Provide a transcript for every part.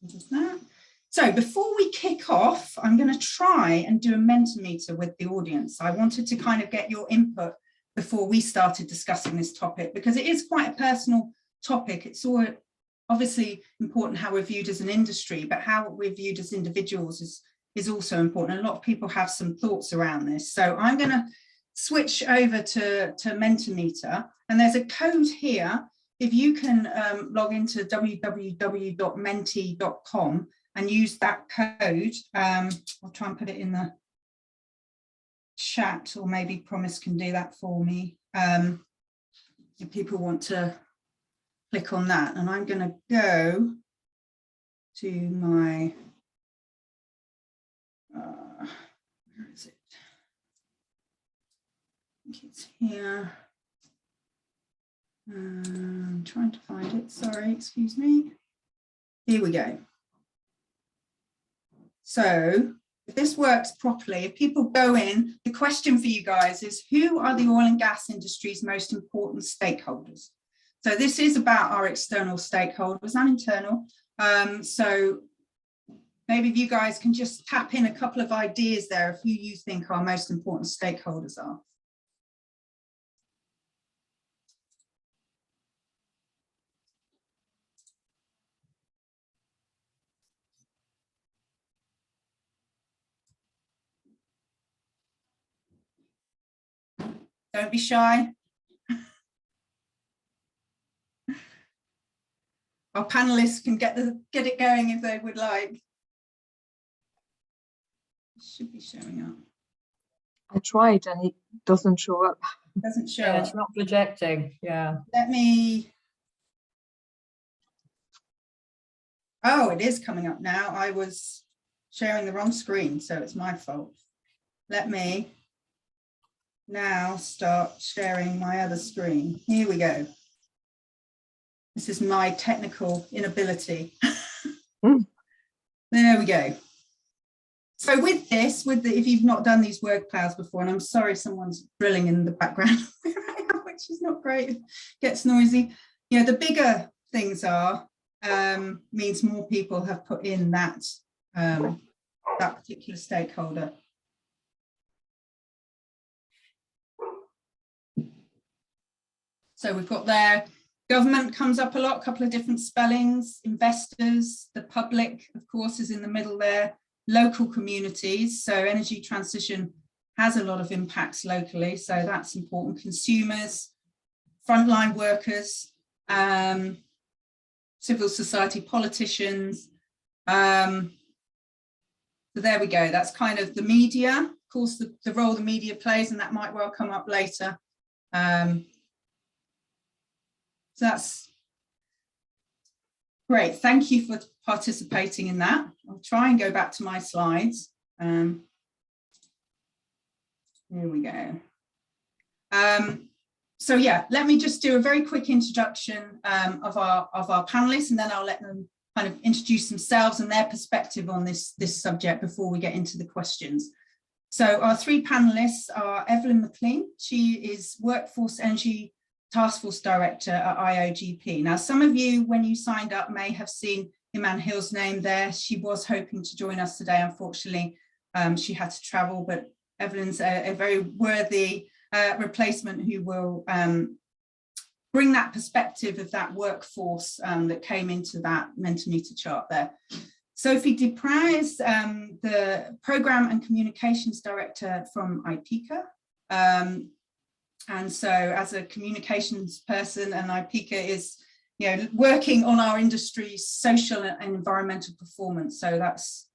Just that. So before we kick off, I'm going to try and do a Mentimeter with the audience. I wanted to kind of get your input before we started discussing this topic, because it is quite a personal topic. It's all obviously important how we're viewed as an industry, but how we're viewed as individuals is also important. A lot of people have some thoughts around this. So I'm going to switch over to Mentimeter, and there's a code here. If you can log into www.menti.com and use that code, I'll try and put it in the chat, or maybe Promise can do that for me. If people want to click on that, and I'm going to go to my, where is it? I think it's here. I'm trying to find it, sorry, excuse me. Here we go. So if this works properly, if people go in, the question for you guys is, who are the oil and gas industry's most important stakeholders? So this is about our external stakeholders and internal. So maybe if you guys can just tap in a couple of ideas there of who you think our most important stakeholders are. Don't be shy. Our panelists can get it going if they would like. It should be showing up. I tried and it doesn't show up. It doesn't show up. It's not projecting. Yeah. Let me. Oh, it is coming up now. I was sharing the wrong screen, so it's my fault. Let me now start sharing my other screen. Here we go. This is my technical inability. There we go. So with this, if you've not done these word clouds before, and I'm sorry someone's drilling in the background, which is not great, it gets noisy. You know, the bigger things are, means more people have put in that, that particular stakeholder. So we've got there, government comes up a lot, a couple of different spellings, investors, the public, of course, is in the middle there, local communities. So energy transition has a lot of impacts locally, so that's important. Consumers, frontline workers, civil society, politicians. So there we go, that's kind of the media, of course, the role the media plays, and that might well come up later. So that's great. Thank you for participating in that. I'll try and go back to my slides. Here we go. So yeah, let me just do a very quick introduction of our panelists, and then I'll let them kind of introduce themselves and their perspective on this subject before we get into the questions. So our three panelists are Evelyn McLean. She is Workforce Energy Task Force Director at IOGP. Now, some of you, when you signed up, may have seen Iman Hill's name there. She was hoping to join us today. Unfortunately, she had to travel, but Evelyn's a very worthy replacement who will bring that perspective of that workforce that came into that Mentimeter chart there. Sophie Depraz is the Programme and Communications Director from IPIECA. And so as a communications person, and IPIECA is, you know, working on our industry's social and environmental performance. So that's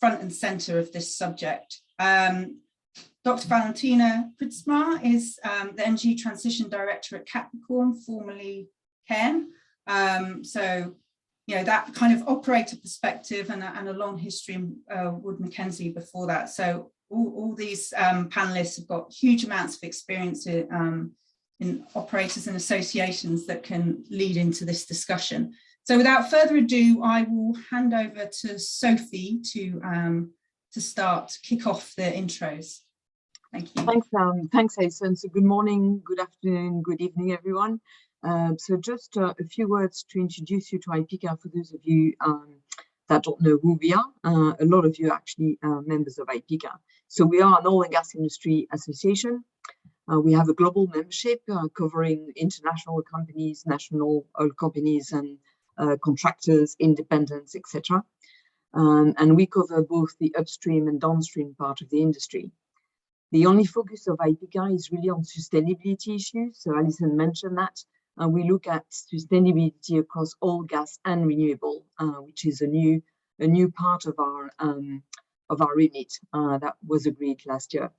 front and center of this subject. Dr. Valentina Franco is the Energy Transition Director at Capricorn, formerly Cairn. So, you know, that kind of operator perspective and a long history in Wood Mackenzie before that. So all these panelists have got huge amounts of experience in operators and associations that can lead into this discussion. So without further ado, I will hand over to Sophie to kick off the intros. Thank you. Thanks, Alison. So good morning, good afternoon, good evening, everyone. So just a few words to introduce you to IPIECA for those of you that don't know who we are. A lot of you are actually members of IPIECA. So we are an oil and gas industry association. We have a global membership covering international companies, national oil companies, and contractors, independents, etc. And we cover both the upstream and downstream part of the industry. The only focus of IPIECA is really on sustainability issues. So Alison mentioned that. We look at sustainability across oil, gas, and renewable, which is a new part of our remit that was agreed last year.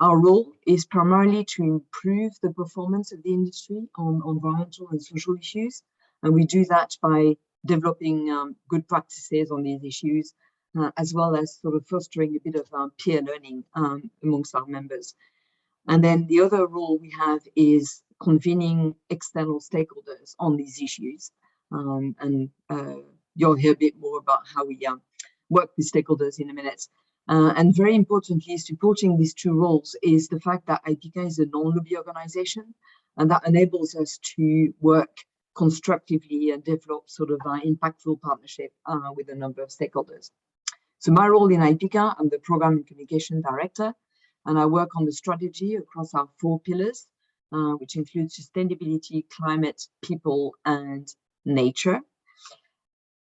Our role is primarily to improve the performance of the industry on environmental and social issues, and we do that by developing good practices on these issues, as well as sort of fostering a bit of peer learning amongst our members. And then the other role we have is convening external stakeholders on these issues. You'll hear a bit more about how we work with stakeholders in a minute. And very importantly, supporting these two roles is the fact that IPIECA is a non-lobby organization, and that enables us to work constructively and develop sort of impactful partnership with a number of stakeholders. So my role in IPIECA, I'm the Program and Communication Director, and I work on the strategy across our 4 pillars, which include sustainability, climate, people, and nature.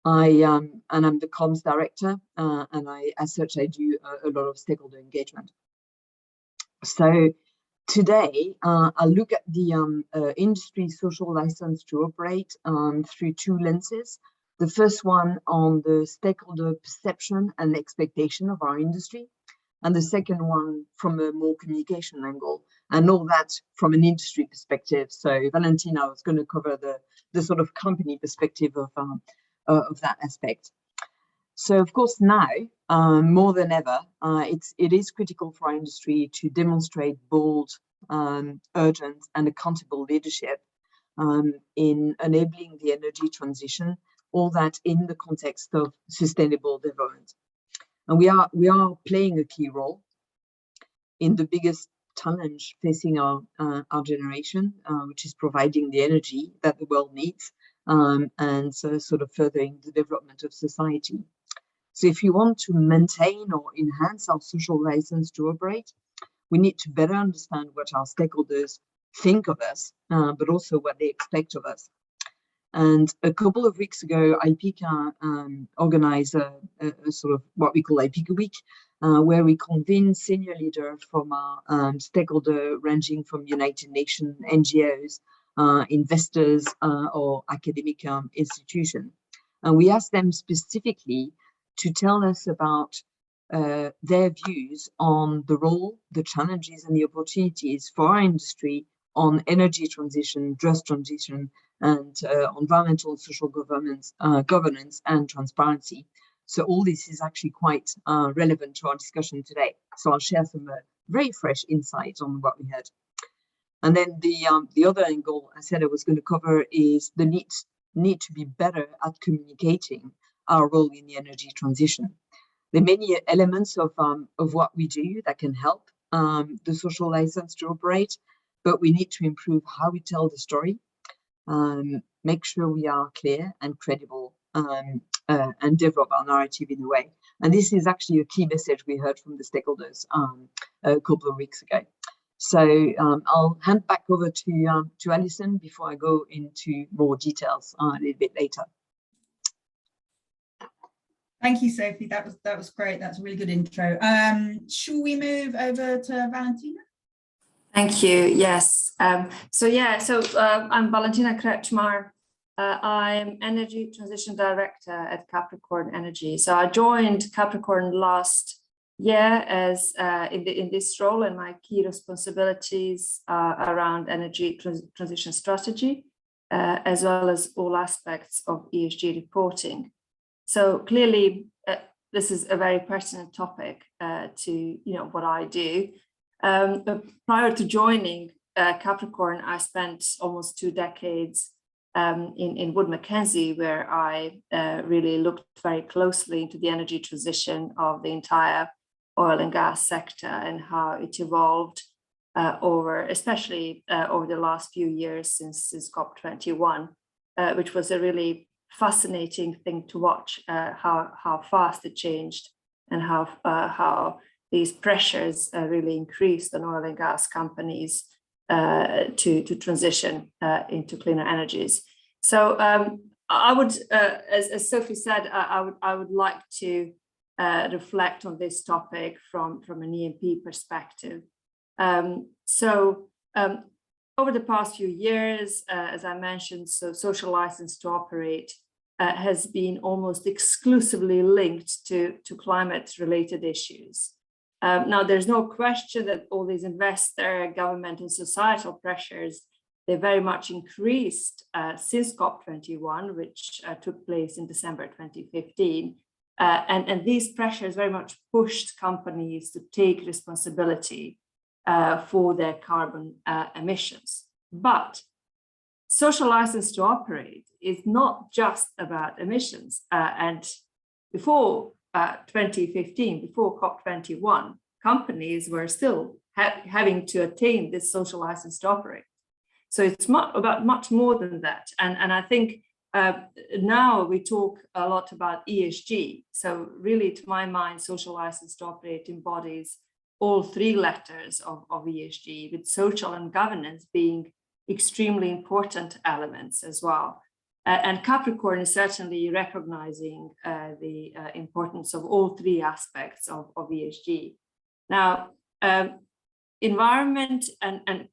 And I'm the comms director, and as such, I do a lot of stakeholder engagement. So today, I'll look at the industry social license to operate through 2 lenses. The first one on the stakeholder perception and expectation of our industry, and the second one from a more communication angle, and all that from an industry perspective. So Valentina was going to cover the sort of company perspective of that aspect. So of course now, more than ever, it is critical for our industry to demonstrate bold, urgent and accountable leadership in enabling the energy transition, all that in the context of sustainable development. And we are playing a key role in the biggest challenge facing our generation, which is providing the energy that the world needs, and sort of furthering the development of society. So if you want to maintain or enhance our social license to operate, we need to better understand what our stakeholders think of us, but also what they expect of us. And a couple of weeks ago, IPIECA organized a sort of what we call IPIECA Week, where we convened senior leaders from our stakeholder ranging from United Nations, NGOs, investors, or academic institutions. And we asked them specifically to tell us about their views on the role, the challenges and the opportunities for our industry on energy transition, just transition, and environmental and social governance and transparency. So all this is actually quite relevant to our discussion today. So I'll share some very fresh insights on what we heard. And then the other angle I said I was going to cover is the need to be better at communicating our role in the energy transition. There are many elements of what we do that can help the social license to operate, but we need to improve how we tell the story, make sure we are clear and credible, and develop our narrative in a way. And this is actually a key message we heard from the stakeholders a couple of weeks ago. So I'll hand back over to Alison before I go into more details a little bit later. Thank you, Sophie. That was great. That's a really good intro. Shall we move over to Valentina? Thank you. Yes. I'm Valentina Kretschmar. I'm Energy Transition Director at Capricorn Energy. So I joined Capricorn last year as in this role, and my key responsibilities are around energy transition strategy, as well as all aspects of ESG reporting. So clearly, this is a very pertinent topic to what I do. But prior to joining Capricorn, I spent almost 2 decades in Wood Mackenzie, where I really looked very closely into the energy transition of the entire oil and gas sector and how it evolved especially over the last few years since COP21, which was a really fascinating thing to watch, how fast it changed and how these pressures really increased on oil and gas companies to transition into cleaner energies. So I would, as Sophie said, I would like to reflect on this topic from an E&P perspective. Over the past few years, as I mentioned, social license to operate has been almost exclusively linked to climate-related issues. Now, there's no question that all these investor, government, and societal pressures, they very much increased since COP21, which took place in December 2015. And these pressures very much pushed companies to take responsibility for their carbon emissions. But social license to operate is not just about emissions. And before 2015, before COP21, companies were still having to attain this social license to operate. So it's about much more than that. And I think now we talk a lot about ESG. So really, to my mind, social license to operate embodies all three letters of ESG, with social and governance being extremely important elements as well. And Capricorn is certainly recognizing the importance of all three aspects of ESG. Now, environment and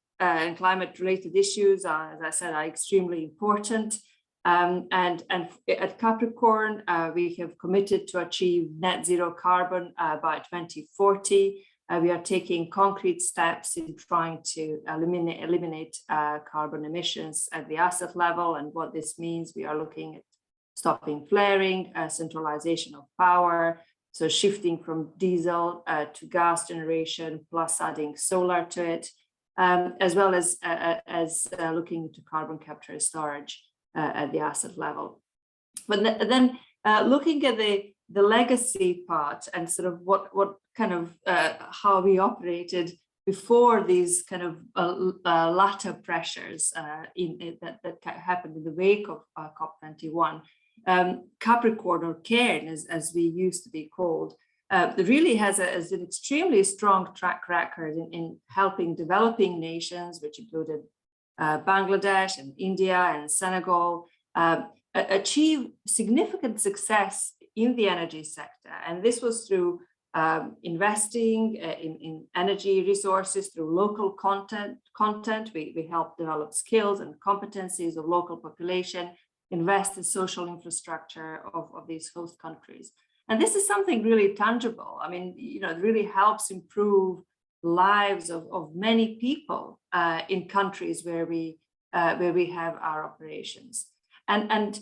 climate-related issues, as I said, are extremely important. And at Capricorn, we have committed to achieve net zero carbon by 2040. We are taking concrete steps in trying to eliminate carbon emissions at the asset level. And what this means, we are looking at stopping flaring, centralization of power, so shifting from diesel to gas generation, plus adding solar to it, as well as looking into carbon capture and storage at the asset level. But then looking at the legacy part and sort of what kind of how we operated before these kind of latter pressures that happened in the wake of COP21, Capricorn, or Cairn as we used to be called, really has an extremely strong track record in helping developing nations, which included Bangladesh and India and Senegal, achieve significant success in the energy sector. And this was through investing in energy resources, through local content. We helped develop skills and competencies of local population, invest in social infrastructure of these host countries. And this is something really tangible. I mean, it really helps improve lives of many people in countries where we have our operations. And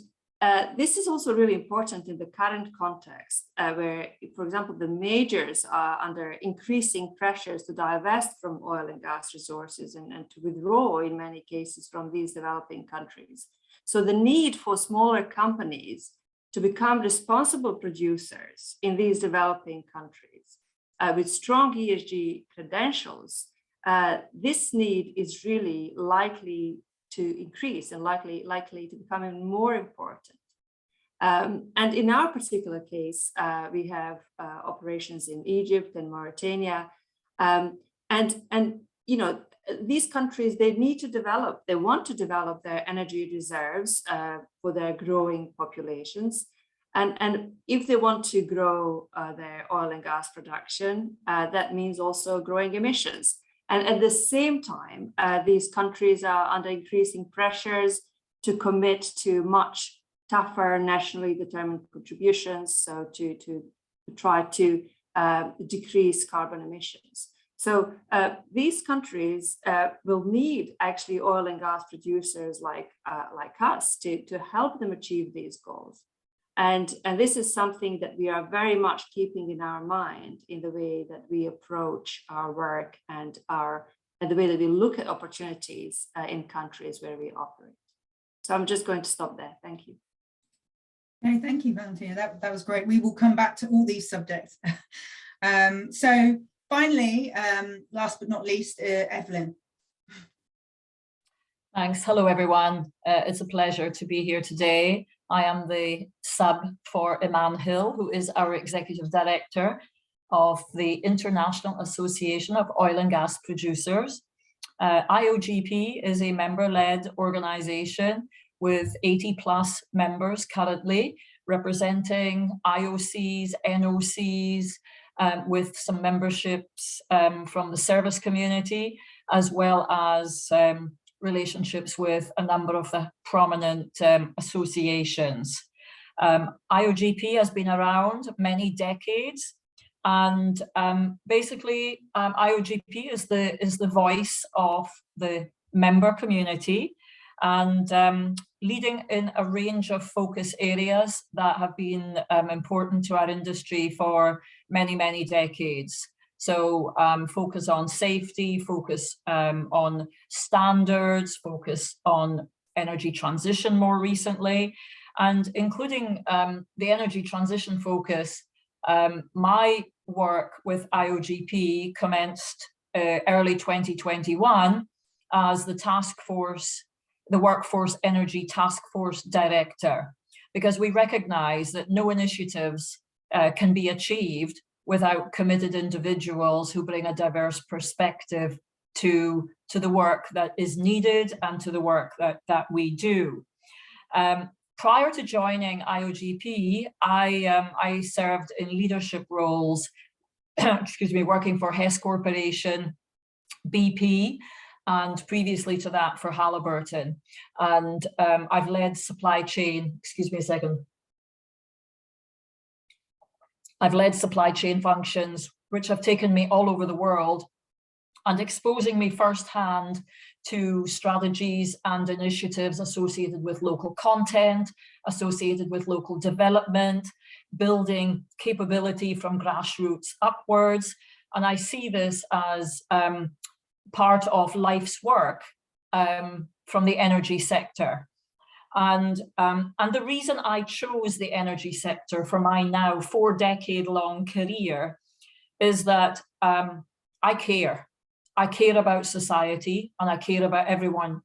this is also really important in the current context, where, for example, the majors are under increasing pressures to divest from oil and gas resources and to withdraw, in many cases, from these developing countries. So the need for smaller companies to become responsible producers in these developing countries with strong ESG credentials, this need is really likely to increase and likely to become even more important. And in our particular case, we have operations in Egypt and Mauritania, and these countries, they want to develop their energy reserves for their growing populations. And if they want to grow their oil and gas production, that means also growing emissions. And at the same time, these countries are under increasing pressures to commit to much tougher nationally determined contributions, so to try to decrease carbon emissions. So these countries will need actually oil and gas producers like us to help them achieve these goals. And this is something that we are very much keeping in our mind in the way that we approach our work and the way that we look at opportunities in countries where we operate. So I'm just going to stop there. Thank you. Okay, thank you, Valentina. That was great. We will come back to all these subjects. So finally, last but not least, Evelyn. Thanks. Hello, everyone. It's a pleasure to be here today. I am the sub for Iman Hill, who is our Executive Director of the International Association of Oil and Gas Producers. IOGP is a member-led organization with 80+ members currently, representing IOCs, NOCs, with some memberships from the service community, as well as relationships with a number of the prominent associations. IOGP has been around many decades, and basically IOGP is the voice of the member community, and leading in a range of focus areas that have been important to our industry for many, many decades. So focus on safety, focus on standards, focus on energy transition more recently, and including the energy transition focus. My work with IOGP commenced early 2021 as the Workforce Energy Task Force Director, because we recognize that no initiatives can be achieved without committed individuals who bring a diverse perspective to the work that is needed and to the work that we do. Prior to joining IOGP, I served in leadership roles, excuse me, working for Hess Corporation, BP, and previously to that for Halliburton. And I've led supply chain, excuse me a second. I've led supply chain functions, which have taken me all over the world and exposing me firsthand to strategies and initiatives associated with local content, associated with local development, building capability from grassroots upwards. And I see this as part of life's work from the energy sector. And the reason I chose the energy sector for my now 4-decade-long career is that I care. I care about society, and I care about everyone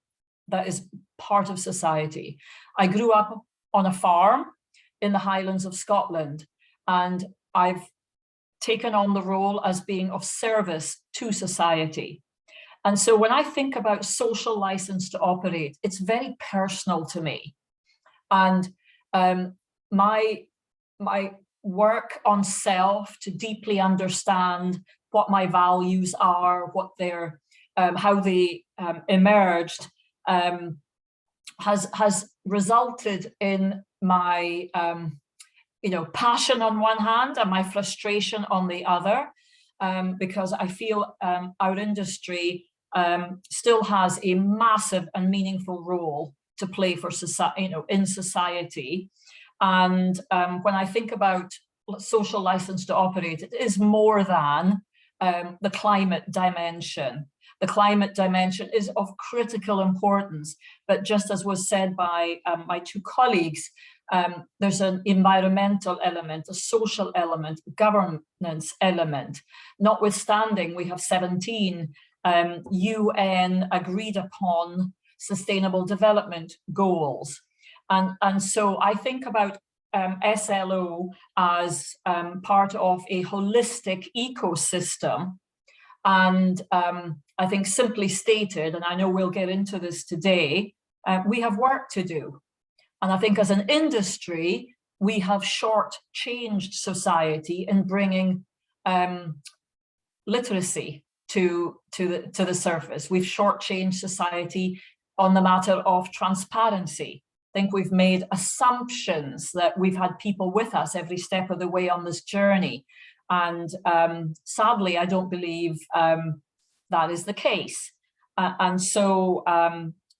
that is part of society. I grew up on a farm in the Highlands of Scotland, and I've taken on the role as being of service to society. And so when I think about social license to operate, it's very personal to me. And my work on self to deeply understand what my values are, what they're, how they emerged, has resulted in my passion on one hand and my frustration on the other, because I feel our industry still has a massive and meaningful role to play for society, in society. And when I think about social license to operate, it is more than the climate dimension. The climate dimension is of critical importance, but just as was said by my two colleagues, there's an environmental element, a social element, governance element. Notwithstanding, we have 17 UN agreed upon sustainable development goals. And so I think about SLO as part of a holistic ecosystem. And I think simply stated, and I know we'll get into this today, we have work to do. And I think as an industry, we have short-changed society in bringing literacy to the surface. We've short-changed society on the matter of transparency. I think we've made assumptions that we've had people with us every step of the way on this journey. And sadly, I don't believe that is the case. And so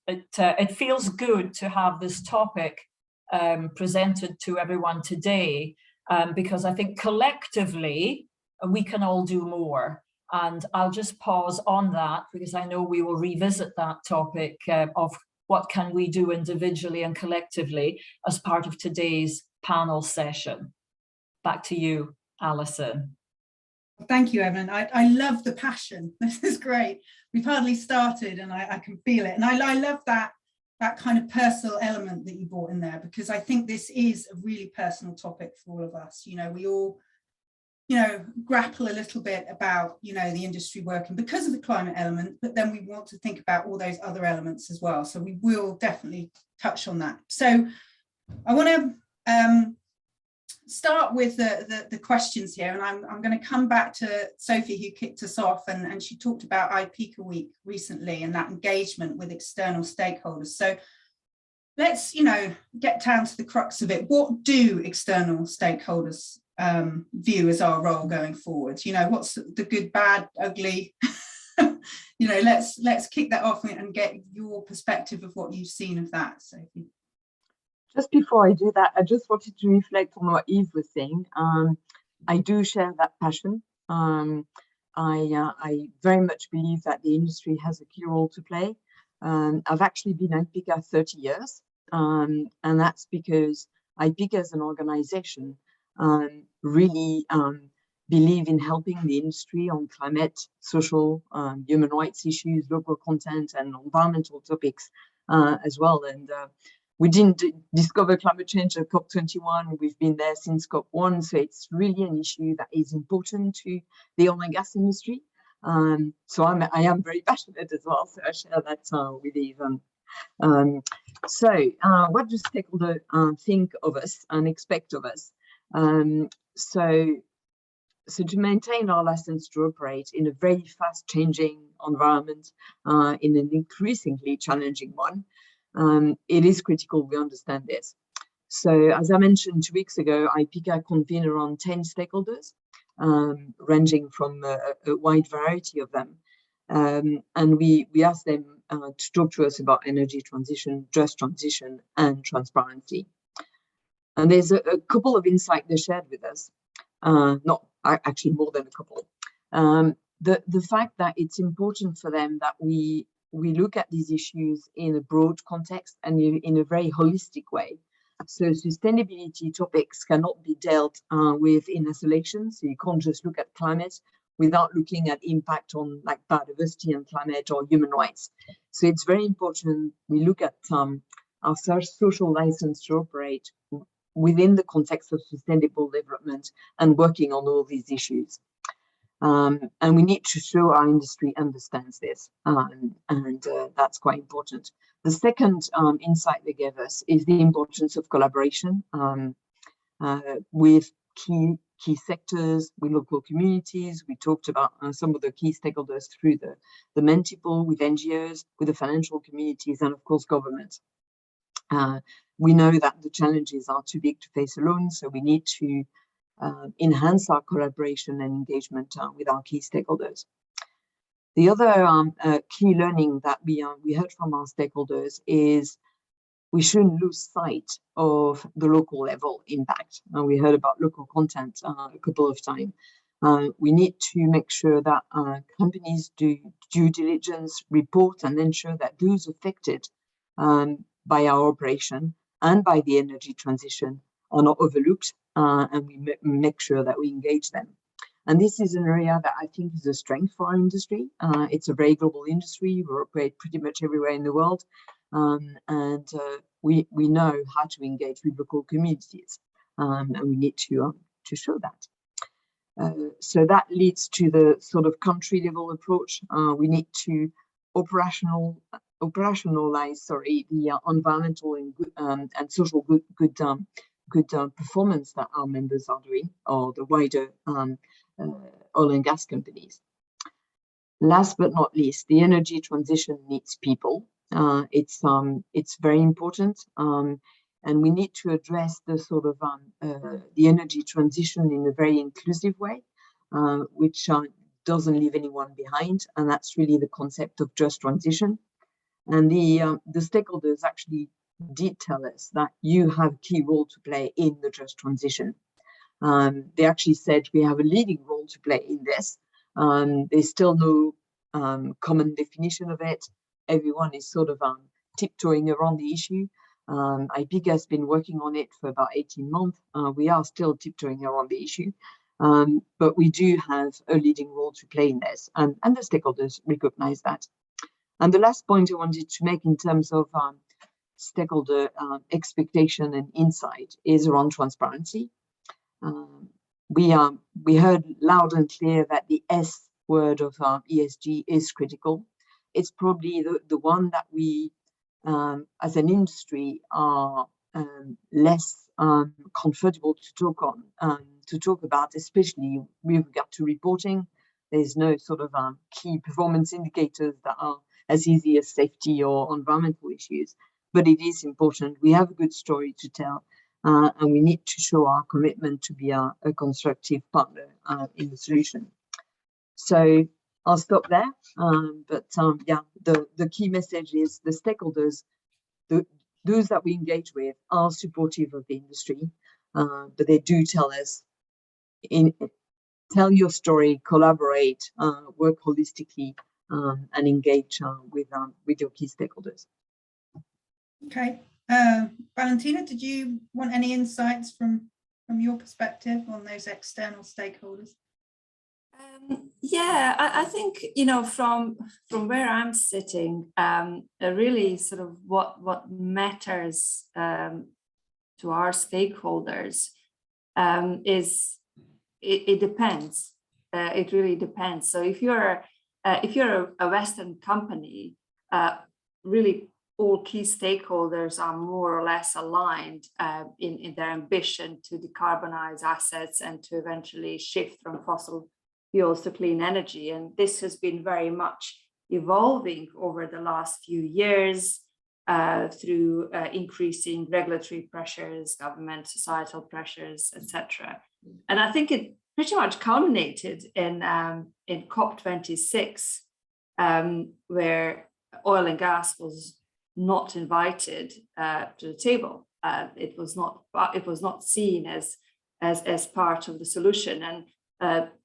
it feels good to have this topic presented to everyone today, because I think collectively we can all do more. And I'll just pause on that because I know we will revisit that topic of what can we do individually and collectively as part of today's panel session. Back to you, Alison. Thank you, Evelyn. I love the passion. This is great. We've hardly started and I can feel it. And I love that kind of personal element that you brought in there, because I think this is a really personal topic for all of us. You know, we all, you know, grapple a little bit about, you know, the industry working because of the climate element, but then we want to think about all those other elements as well. So we will definitely touch on that. So I want to start with the questions here, and I'm going to come back to Sophie, who kicked us off, and she talked about IPIECA week recently and that engagement with external stakeholders. So let's, you know, get down to the crux of it. What do external stakeholders view as our role going forward? You know, what's the good, bad, ugly? You know, let's kick that off and get your perspective of what you've seen of that, Sophie. Just before I do that, I just wanted to reflect on what Eve was saying. I do share that passion. I very much believe that the industry has a key role to play. I've actually been at IPIECA 30 years, and that's because IPIECA as an organization really believe in helping the industry on climate, social, human rights issues, local content, and environmental topics as well. And we didn't discover climate change at COP21. We've been there since COP1. So it's really an issue that is important to the oil and gas industry. So I am very passionate as well. So I share that with Eve. What do stakeholders think of us and expect of us? So to maintain our license to operate in a very fast changing environment, in an increasingly challenging one, it is critical we understand this. So as I mentioned 2 weeks ago, IPIECA convened around 10 stakeholders, ranging from a wide variety of them. And we asked them to talk to us about energy transition, just transition, and transparency. And there's a couple of insights they shared with us, not actually more than a couple. The fact that it's important for them that we look at these issues in a broad context and in a very holistic way. So sustainability topics cannot be dealt with in isolation. So you can't just look at climate without looking at impact on like biodiversity and climate or human rights. So it's very important we look at our social license to operate within the context of sustainable development and working on all these issues. And we need to show our industry understands this, and that's quite important. The second insight they gave us is the importance of collaboration with key sectors, with local communities. We talked about some of the key stakeholders through the Mentipool, with NGOs, with the financial communities, and of course government. We know that the challenges are too big to face alone, so we need to enhance our collaboration and engagement with our key stakeholders. The other key learning that we heard from our stakeholders is we shouldn't lose sight of the local level impact. We heard about local content a couple of times. We need to make sure that companies do due diligence, report, and ensure that those affected by our operation and by the energy transition are not overlooked, and we make sure that we engage them. And this is an area that I think is a strength for our industry. It's a very global industry. We operate pretty much everywhere in the world, and we know how to engage with local communities, and we need to show that. So that leads to the sort of country level approach. We need to operationalize, the environmental and social good performance that our members are doing, or the wider oil and gas companies. Last but not least, the energy transition needs people. It's very important, and we need to address the sort of the energy transition in a very inclusive way, which doesn't leave anyone behind, and that's really the concept of just transition. And the stakeholders actually did tell us that you have a key role to play in the just transition. They actually said we have a leading role to play in this. There's still no common definition of it. Everyone is sort of tiptoeing around the issue. IPIECA has been working on it for about 18 months. We are still tiptoeing around the issue. But we do have a leading role to play in this, and the stakeholders recognize that. And the last point I wanted to make in terms of stakeholder expectation and insight is around transparency. We heard loud and clear that the S word of ESG is critical. It's probably the one that we, as an industry, are less comfortable to talk about, especially with regard to reporting. There's no sort of key performance indicators that are as easy as safety or environmental issues, but it is important. We have a good story to tell, and we need to show our commitment to be a constructive partner in the solution. So I'll stop there, but yeah, the key message is the stakeholders, those that we engage with, are supportive of the industry, but they do tell us, tell your story, collaborate, work holistically, and engage with your key stakeholders. Okay, Valentina, did you want any insights from your perspective on those external stakeholders? Yeah, I think, you know, from where I'm sitting, really sort of what matters to our stakeholders is it depends. It really depends. So if you're a Western company, really all key stakeholders are more or less aligned in their ambition to decarbonize assets and to eventually shift from fossil fuels to clean energy. And this has been very much evolving over the last few years through increasing regulatory pressures, government, societal pressures, etc. And I think it pretty much culminated in COP26, where oil and gas was not invited to the table. It was not seen as part of the solution. And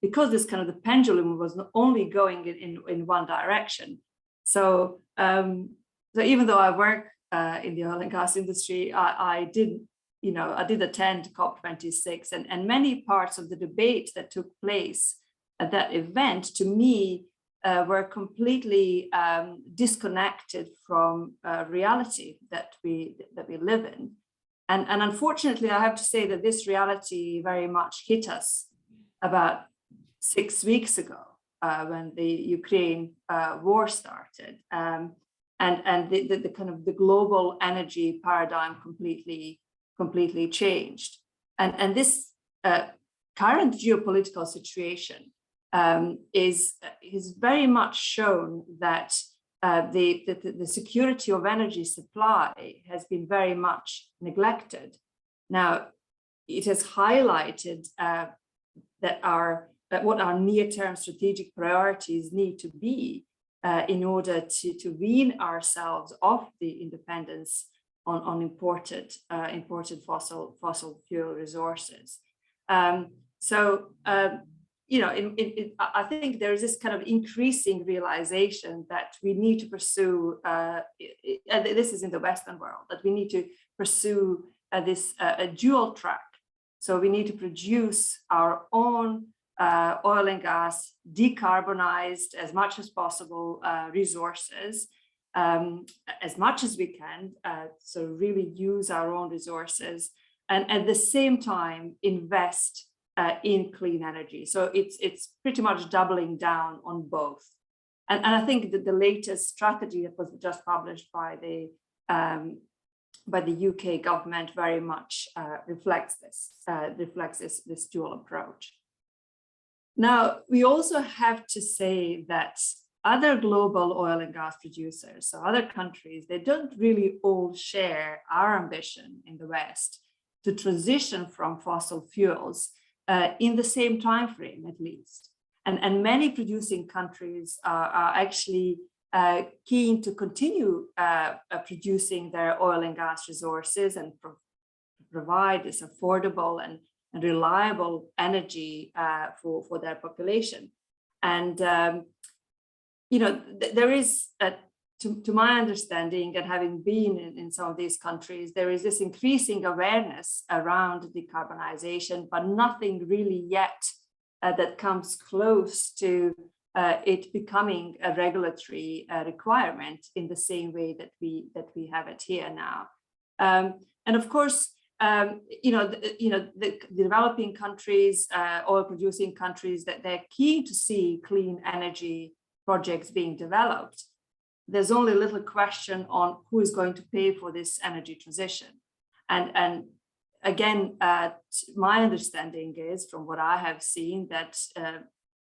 because this kind of the pendulum was not only going in one direction. So even though I work in the oil and gas industry, I did attend COP26, and many parts of the debate that took place at that event, to me, were completely disconnected from reality that we live in. And unfortunately, I have to say that this reality very much hit us about 6 weeks ago when the Ukraine war started, and the kind of the global energy paradigm completely changed. And this current geopolitical situation is very much shown that the security of energy supply has been very much neglected. Now, it has highlighted what our near-term strategic priorities need to be in order to wean ourselves off the independence on imported fossil fuel resources. You know, I think there is this kind of increasing realization that we need to pursue, and this is in the Western world, that we need to pursue this dual track. So we need to produce our own oil and gas, decarbonized as much as possible resources, as much as we can. So really use our own resources, and at the same time invest in clean energy. So it's pretty much doubling down on both. And I think that the latest strategy that was just published by the UK government very much reflects this dual approach. Now, we also have to say that other global oil and gas producers, so other countries, they don't really all share our ambition in the West to transition from fossil fuels in the same time frame, at least. And many producing countries are actually keen to continue producing their oil and gas resources and provide this affordable and reliable energy for their population. And you know, there is, to my understanding, and having been in some of these countries, there is this increasing awareness around decarbonization, but nothing really yet that comes close to it becoming a regulatory requirement in the same way that we have it here now. And of course, the developing countries, oil-producing countries, that they're keen to see clean energy projects being developed. There's only little question on who is going to pay for this energy transition. And again, my understanding is, from what I have seen, that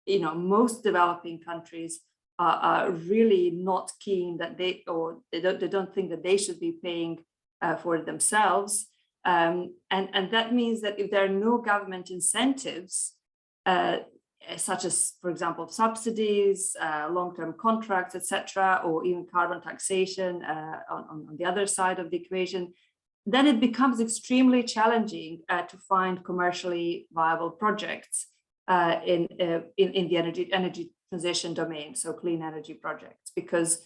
most developing countries are really not keen that they don't think that they should be paying for it themselves. And that means that if there are no government incentives, such as, for example, subsidies, long-term contracts, etc., or even carbon taxation on the other side of the equation, then it becomes extremely challenging to find commercially viable projects in the energy transition domain, so clean energy projects, because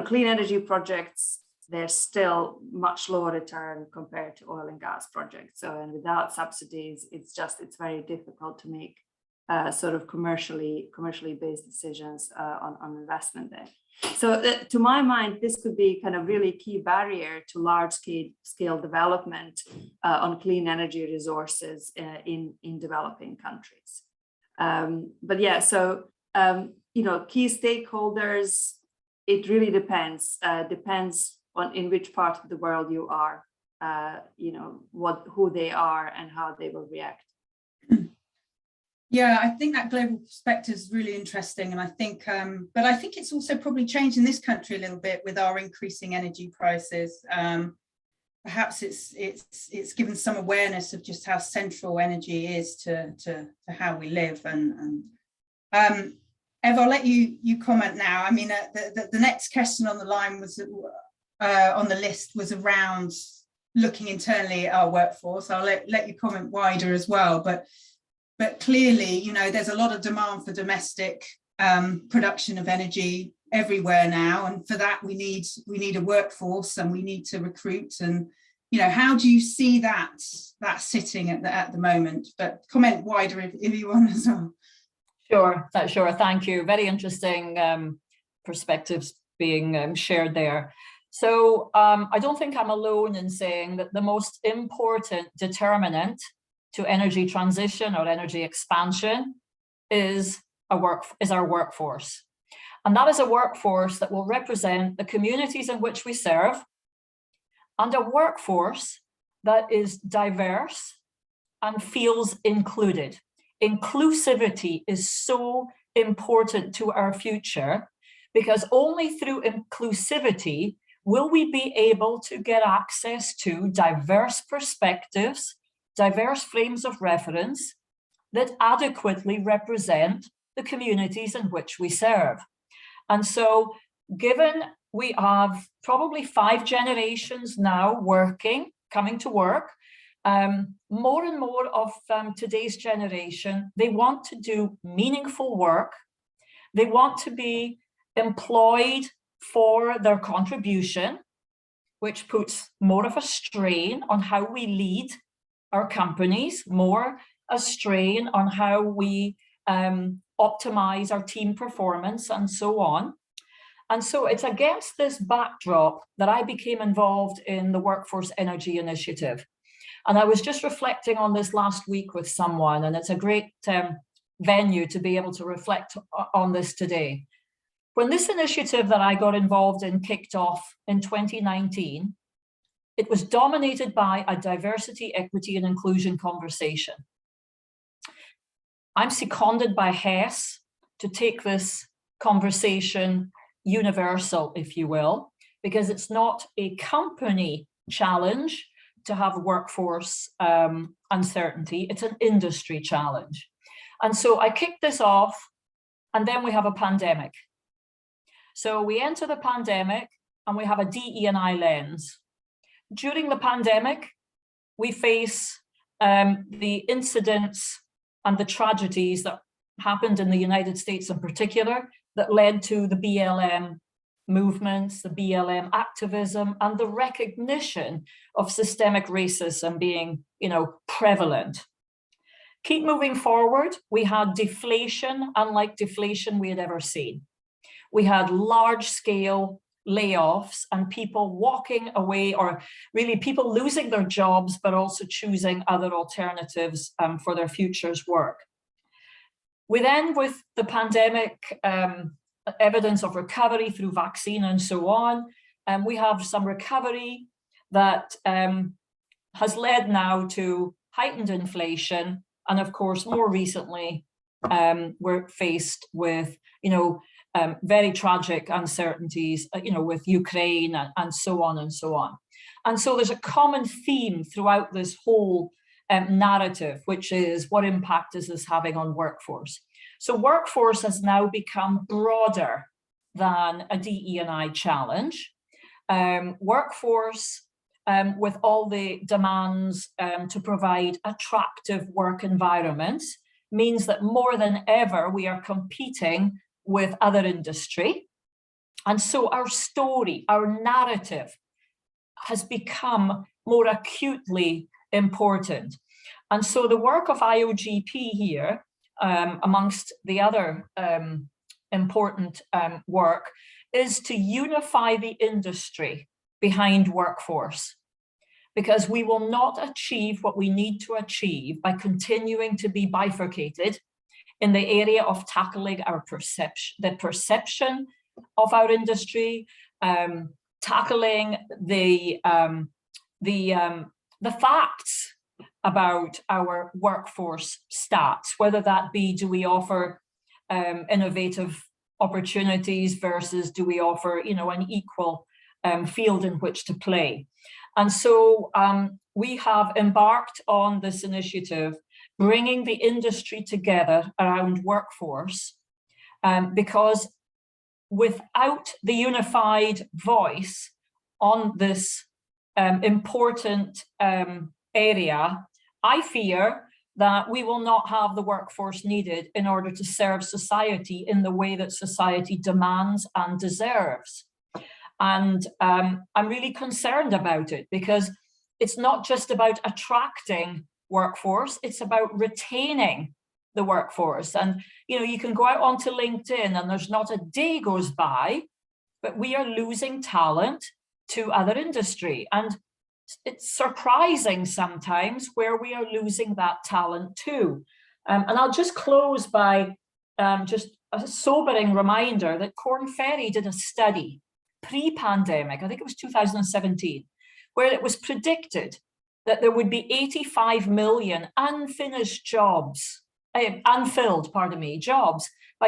clean energy projects, they're still much lower return compared to oil and gas projects. So, and without subsidies, it's very difficult to make sort of commercially based decisions on investment there. So to my mind, this could be kind of really key barrier to large scale development on clean energy resources in developing countries. But yeah, so key stakeholders, it really depends on in which part of the world you are, who they are and how they will react. Yeah, I think that global perspective is really interesting, and I think, but I think it's also probably changed in this country a little bit with our increasing energy prices. Perhaps it's given some awareness of just how central energy is to how we live. And Ev, I'll let you comment now. I mean, the next question on the line was on the list was around looking internally at our workforce. I'll let you comment wider as well, but clearly, there's a lot of demand for domestic production of energy everywhere now, and for that we need a workforce, and we need to recruit. And how do you see that sitting at the moment? But comment wider if you want as well. Sure. Thank you. Very interesting perspectives being shared there. So I don't think I'm alone in saying that the most important determinant to energy transition or energy expansion is our workforce. And that is a workforce that will represent the communities in which we serve, and a workforce that is diverse and feels included. Inclusivity is so important to our future, because only through inclusivity will we be able to get access to diverse perspectives, diverse frames of reference that adequately represent the communities in which we serve. And so, given we have probably 5 generations now coming to work, more and more of today's generation, they want to do meaningful work. They want to be employed for their contribution, which puts more of a strain on how we lead our companies, more a strain on how we optimize our team performance, and so on. And so it's against this backdrop that I became involved in the Workforce Energy Initiative. And I was just reflecting on this last week with someone, and it's a great venue to be able to reflect on this today. When this initiative that I got involved in kicked off in 2019, it was dominated by a diversity, equity, and inclusion conversation. I'm seconded by HES to take this conversation universal, if you will, because it's not a company challenge to have workforce uncertainty, it's an industry challenge. And so I kicked this off, and then we have a pandemic. So we enter the pandemic and we have a DE&I lens. During the pandemic, we face the incidents and the tragedies that happened in the United States in particular that led to the BLM movements, the BLM activism, and the recognition of systemic racism being, prevalent. Keep moving forward, we had deflation, unlike deflation we had ever seen. We had large-scale layoffs and people walking away, or really people losing their jobs, but also choosing other alternatives for their future's work. We then, with the pandemic, evidence of recovery through vaccine and so on, we have some recovery that has led now to heightened inflation. And of course, more recently, we're faced with, very tragic uncertainties, with Ukraine and so on and so on. And so there's a common theme throughout this whole narrative, which is what impact is this having on workforce? So workforce has now become broader than a DE&I challenge. Workforce, with all the demands to provide attractive work environments, means that more than ever we are competing with other industry. And so our story, our narrative has become more acutely important. And so the work of IOGP here, amongst the other important work, is to unify the industry behind workforce, because we will not achieve what we need to achieve by continuing to be bifurcated in the area of tackling our the perception of our industry, tackling the facts about our workforce stats, whether that be, do we offer innovative opportunities versus do we offer, an equal field in which to play. And so we have embarked on this initiative, bringing the industry together around workforce, because without the unified voice on this important area, I fear that we will not have the workforce needed in order to serve society in the way that society demands and deserves. And I'm really concerned about it, because it's not just about attracting workforce, it's about retaining the workforce. And you can go out onto LinkedIn and there's not a day goes by, but we are losing talent to other industry. And it's surprising sometimes where we are losing that talent to. And I'll just close by just a sobering reminder that Korn Ferry did a study pre-pandemic, I think it was 2017, where it was predicted that there would be 85 million unfilled jobs by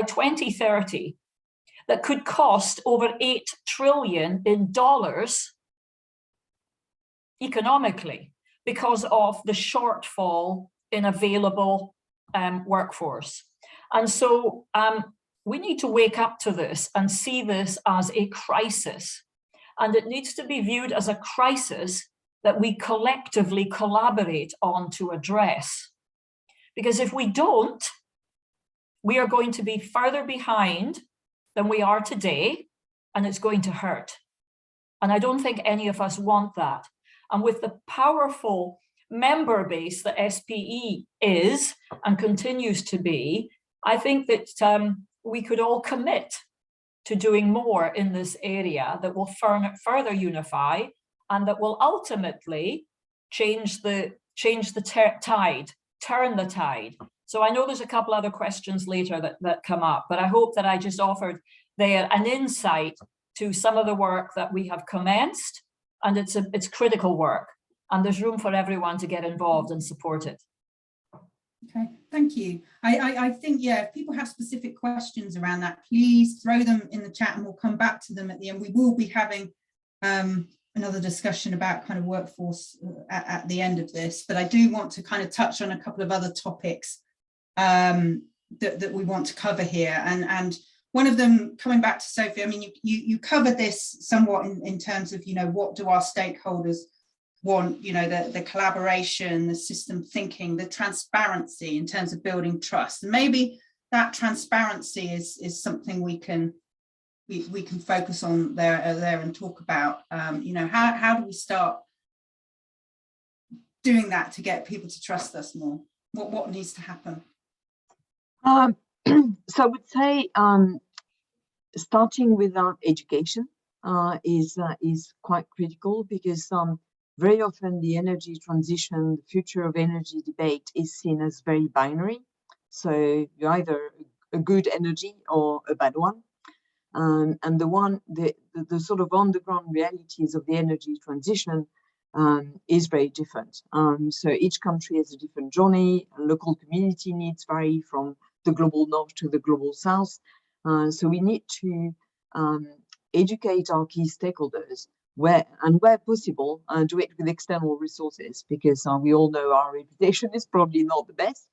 2030 that could cost over $8 trillion in dollars economically because of the shortfall in available workforce. And so we need to wake up to this and see this as a crisis. And it needs to be viewed as a crisis that we collectively collaborate on to address. Because if we don't, we are going to be further behind than we are today, and it's going to hurt. And I don't think any of us want that. And with the powerful member base that SPE is and continues to be, I think that we could all commit to doing more in this area that will further unify and that will ultimately change the tide, turn the tide. So I know there's a couple other questions later that come up, but I hope that I just offered there an insight to some of the work that we have commenced, and it's critical work, and there's room for everyone to get involved and support it. Okay, thank you. I think, yeah, if people have specific questions around that, please throw them in the chat and we'll come back to them at the end. We will be having another discussion about kind of workforce at the end of this, but I do want to kind of touch on a couple of other topics that we want to cover here. And one of them, coming back to Sophie, I mean, you covered this somewhat in terms of, what do our stakeholders want, the collaboration, the system thinking, the transparency in terms of building trust. And maybe that transparency is something we can focus on there and talk about. How do we start doing that to get people to trust us more? What needs to happen? So I would say starting with education is quite critical, because very often the energy transition, the future of energy debate is seen as very binary. So you're either a good energy or a bad one. And the sort of on-the-ground realities of the energy transition is very different. So each country has a different journey, and local community needs vary from the global north to the global south. So we need to educate our key stakeholders where possible, do it with external resources, because we all know our reputation is probably not the best.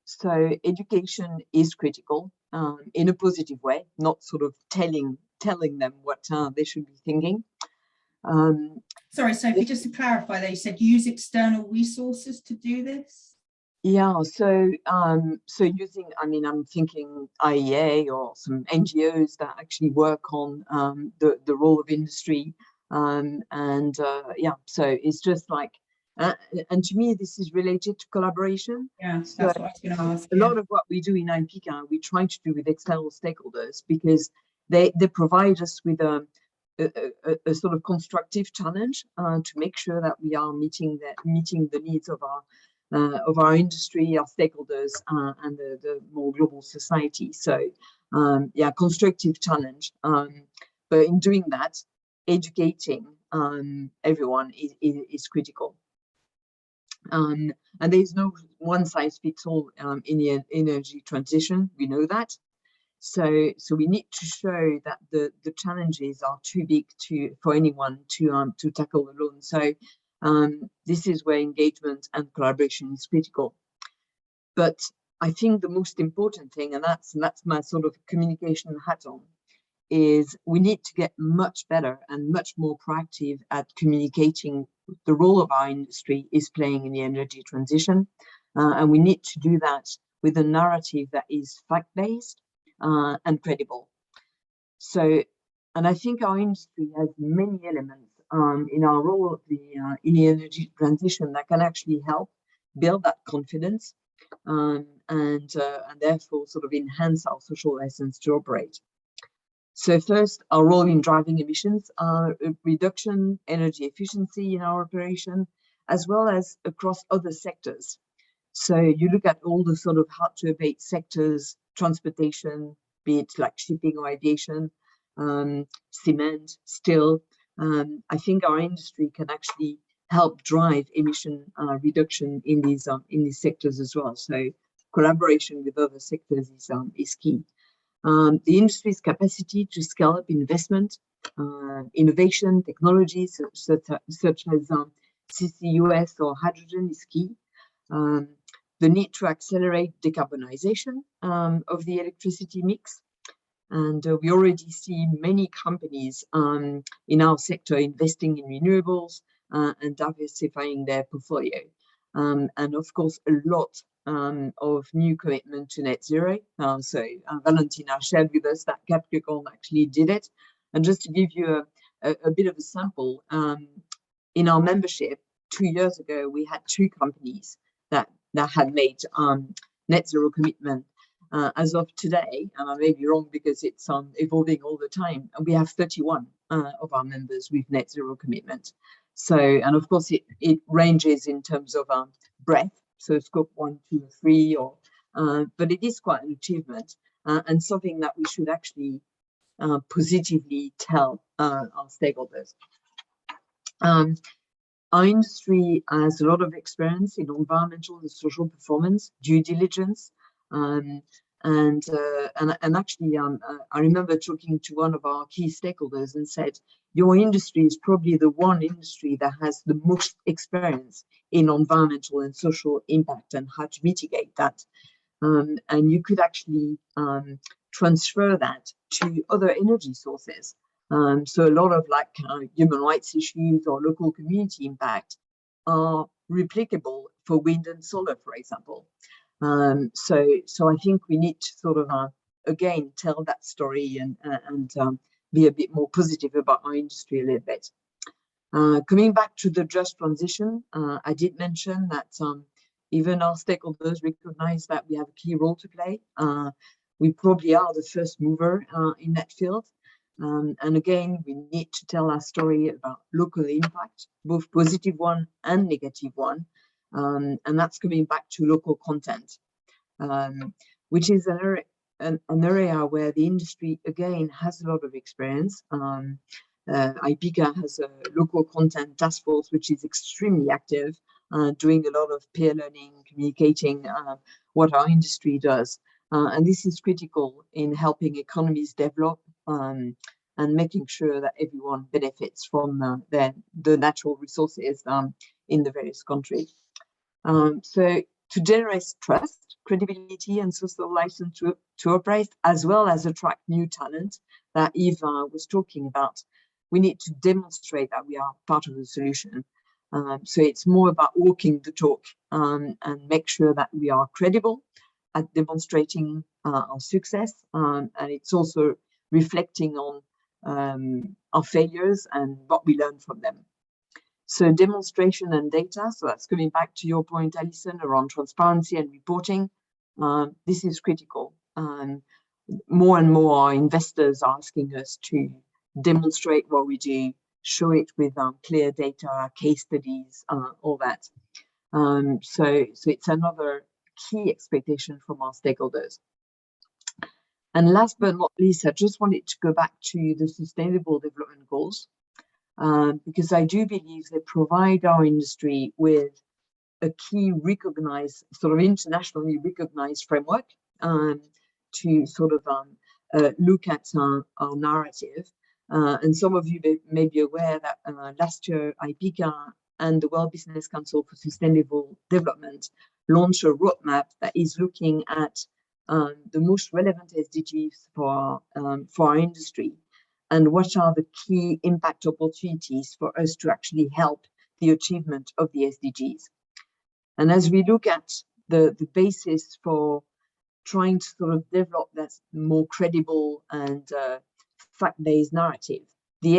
So education is critical in a positive way, not sort of telling them what they should be thinking. Sorry, Sophie, just to clarify there, you said use external resources to do this? Yeah, so using, I mean, I'm thinking IEA or some NGOs that actually work on the role of industry, yeah, so it's just like, and to me this is related to collaboration. Yeah, so, that's what I was going to ask. A lot of what we do in IPIECA, we try to do with external stakeholders, because they provide us with a sort of constructive challenge to make sure that we are meeting the needs of our industry, our stakeholders, and the more global society. So yeah, constructive challenge. But in doing that, educating everyone is critical. And there's no one size fits all in the energy transition. We know that. So we need to show that the challenges are too big for anyone to tackle alone. So this is where engagement and collaboration is critical. But I think the most important thing, and that's my sort of communication hat on, is we need to get much better and much more proactive at communicating the role of our industry is playing in the energy transition. And we need to do that with a narrative that is fact-based and credible. So, and I think our industry has many elements in our role of in the energy transition that can actually help build that confidence and therefore sort of enhance our social license to operate. So first, our role in driving emissions reduction, energy efficiency in our operation, as well as across other sectors. So you look at all the sort of hard to abate sectors, transportation, be it like shipping or aviation, cement, steel. I think our industry can actually help drive emission reduction in these sectors as well. So collaboration with other sectors is key. The industry's capacity to scale up investment, innovation, technologies such as CCUS or hydrogen is key. The need to accelerate decarbonization of the electricity mix. And we already see many companies in our sector investing in renewables and diversifying their portfolio. And of course, a lot of new commitment to net zero. So Valentina shared with us that Capricorn actually did it. And just to give you a bit of a sample, in our membership 2 years ago, we had 2 companies that had made net zero commitment. As of today, and I may be wrong because it's evolving all the time, and we have 31 of our members with net zero commitment. So, and of course it ranges in terms of breadth, so scope 1, 2, 3, or but it is quite an achievement and something that we should actually positively tell our stakeholders. Our industry has a lot of experience in environmental and social performance, due diligence, and actually, I remember talking to one of our key stakeholders and said, your industry is probably the one industry that has the most experience in environmental and social impact and how to mitigate that. And you could actually transfer that to other energy sources. So a lot of like human rights issues or local community impact are replicable for wind and solar, for example. So I think we need to sort of again tell that story and be a bit more positive about our industry a little bit. Coming back to the just transition, I did mention that even our stakeholders recognize that we have a key role to play. We probably are the first mover in that field. And again, we need to tell our story about local impact, both positive one and negative one. And that's coming back to local content, which is an area where the industry, again, has a lot of experience. IPIECA has a local content task force, which is extremely active, doing a lot of peer learning, communicating what our industry does. And this is critical in helping economies develop and making sure that everyone benefits from the natural resources in the various countries. So to generate trust, credibility, and social license to operate, as well as attract new talent that Eva was talking about, we need to demonstrate that we are part of the solution. So it's more about walking the talk and make sure that we are credible at demonstrating our success. And it's also reflecting on our failures and what we learn from them. So demonstration and data, so that's coming back to your point, Alison, around transparency and reporting. This is critical. More and more our investors are asking us to demonstrate what we do, show it with clear data, case studies, all that. So it's another key expectation from our stakeholders. And last but not least, I just wanted to go back to the Sustainable Development Goals, because I do believe they provide our industry with a key recognized, sort of internationally recognized framework to sort of look at our narrative. And some of you may be aware that last year, IPIECA and the World Business Council for Sustainable Development launched a roadmap that is looking at the most relevant SDGs for our industry, and what are the key impact opportunities for us to actually help the achievement of the SDGs. And as we look at the basis for trying to sort of develop that more credible and fact-based narrative, the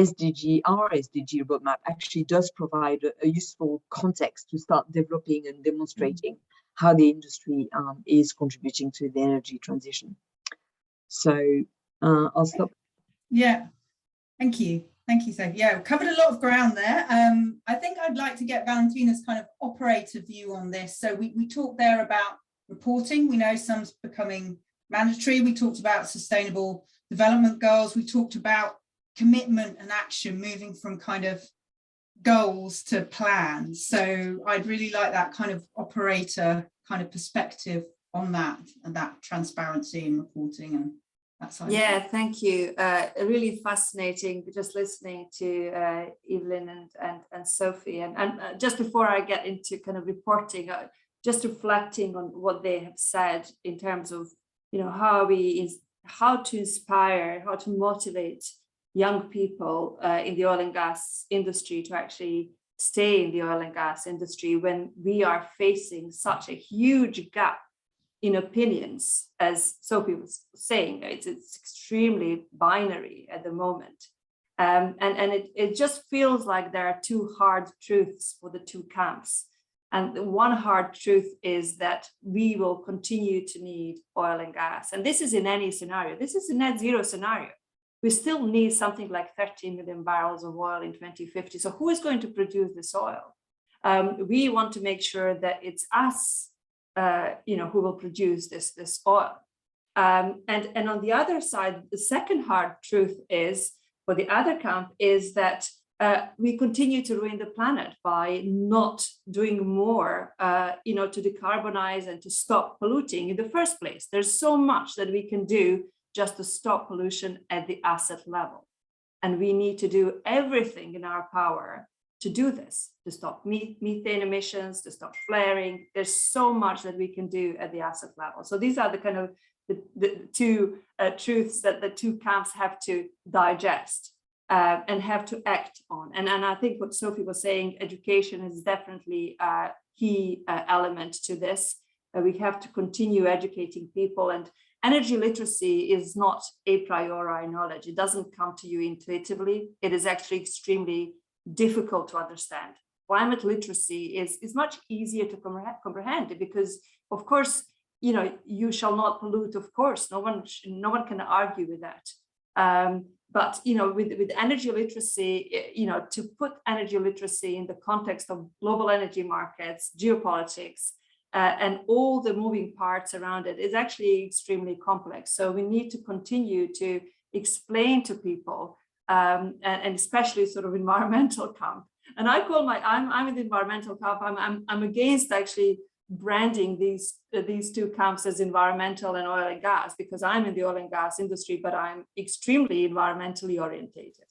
our SDG roadmap actually does provide a useful context to start developing and demonstrating how the industry is contributing to the energy transition. So I'll stop. Yeah, thank you. Thank you, Sophie. Yeah, we've covered a lot of ground there. I think I'd like to get Valentina's kind of operator view on this. So we talked there about reporting. We know some's becoming mandatory. We talked about sustainable development goals. We talked about commitment and action, moving from kind of goals to plans. So I'd really like that kind of operator kind of perspective on that, and that transparency and reporting and that side. Yeah, thank you. Really fascinating just listening to Evelyn and Sophie. And just before I get into kind of reporting, just reflecting on what they have said in terms of, you know, how to inspire, how to motivate young people in the oil and gas industry to actually stay in the oil and gas industry when we are facing such a huge gap in opinions, as Sophie was saying. It's extremely binary at the moment. And it just feels like there are two hard truths for the two camps. And the one hard truth is that we will continue to need oil and gas. And this is in any scenario. This is a net zero scenario. We still need something like 13 million barrels of oil in 2050. So who is going to produce this oil? We want to make sure that it's us, who will produce this oil. And on the other side, the second hard truth is, for the other camp, is that we continue to ruin the planet by not doing more, to decarbonize and to stop polluting in the first place. There's so much that we can do just to stop pollution at the asset level. And we need to do everything in our power to do this, to stop methane emissions, to stop flaring. There's so much that we can do at the asset level. So these are the kind of the two truths that the two camps have to digest and have to act on. And I think what Sophie was saying, education is definitely a key element to this. We have to continue educating people, and energy literacy is not a priori knowledge. It doesn't come to you intuitively. It is actually extremely difficult to understand. climate literacy is much easier to comprehend, because of course, you know, you shall not pollute, of course, no one can argue with that. But, you know, with energy literacy, you know, to put energy literacy in the context of global energy markets, geopolitics, and all the moving parts around it is actually extremely complex. So we need to continue to explain to people, and especially sort of environmental camp. And I call I'm in the environmental camp. I'm against actually branding these two camps as environmental and oil and gas, because I'm in the oil and gas industry, but I'm extremely environmentally orientated.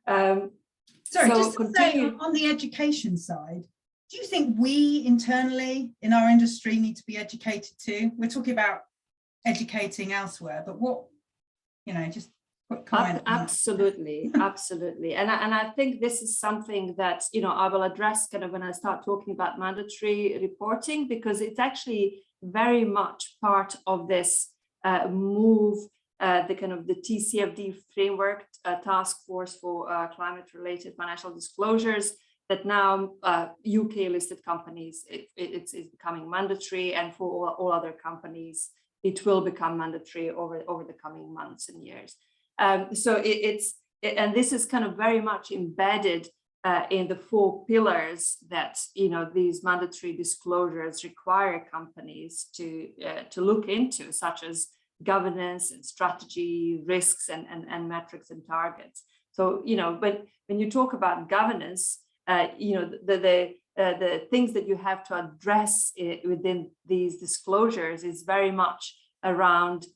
Sorry, so just to say, on the education side, do you think we internally in our industry need to be educated too? We're talking about educating elsewhere, but what, you know, just quick comment. Absolutely, absolutely. And I think this is something that, you know, I will address kind of when I start talking about mandatory reporting, because it's actually very much part of this move, the kind of the TCFD framework, task force for climate related financial disclosures, that now UK listed companies, it's becoming mandatory, and for all other companies, it will become mandatory over the coming months and years. So and this is kind of very much embedded in the 4 pillars that, you know, these mandatory disclosures require companies to look into, such as governance and strategy, risks and metrics and targets. So, you know, but when you talk about governance, you know, the things that you have to address within these disclosures is very much around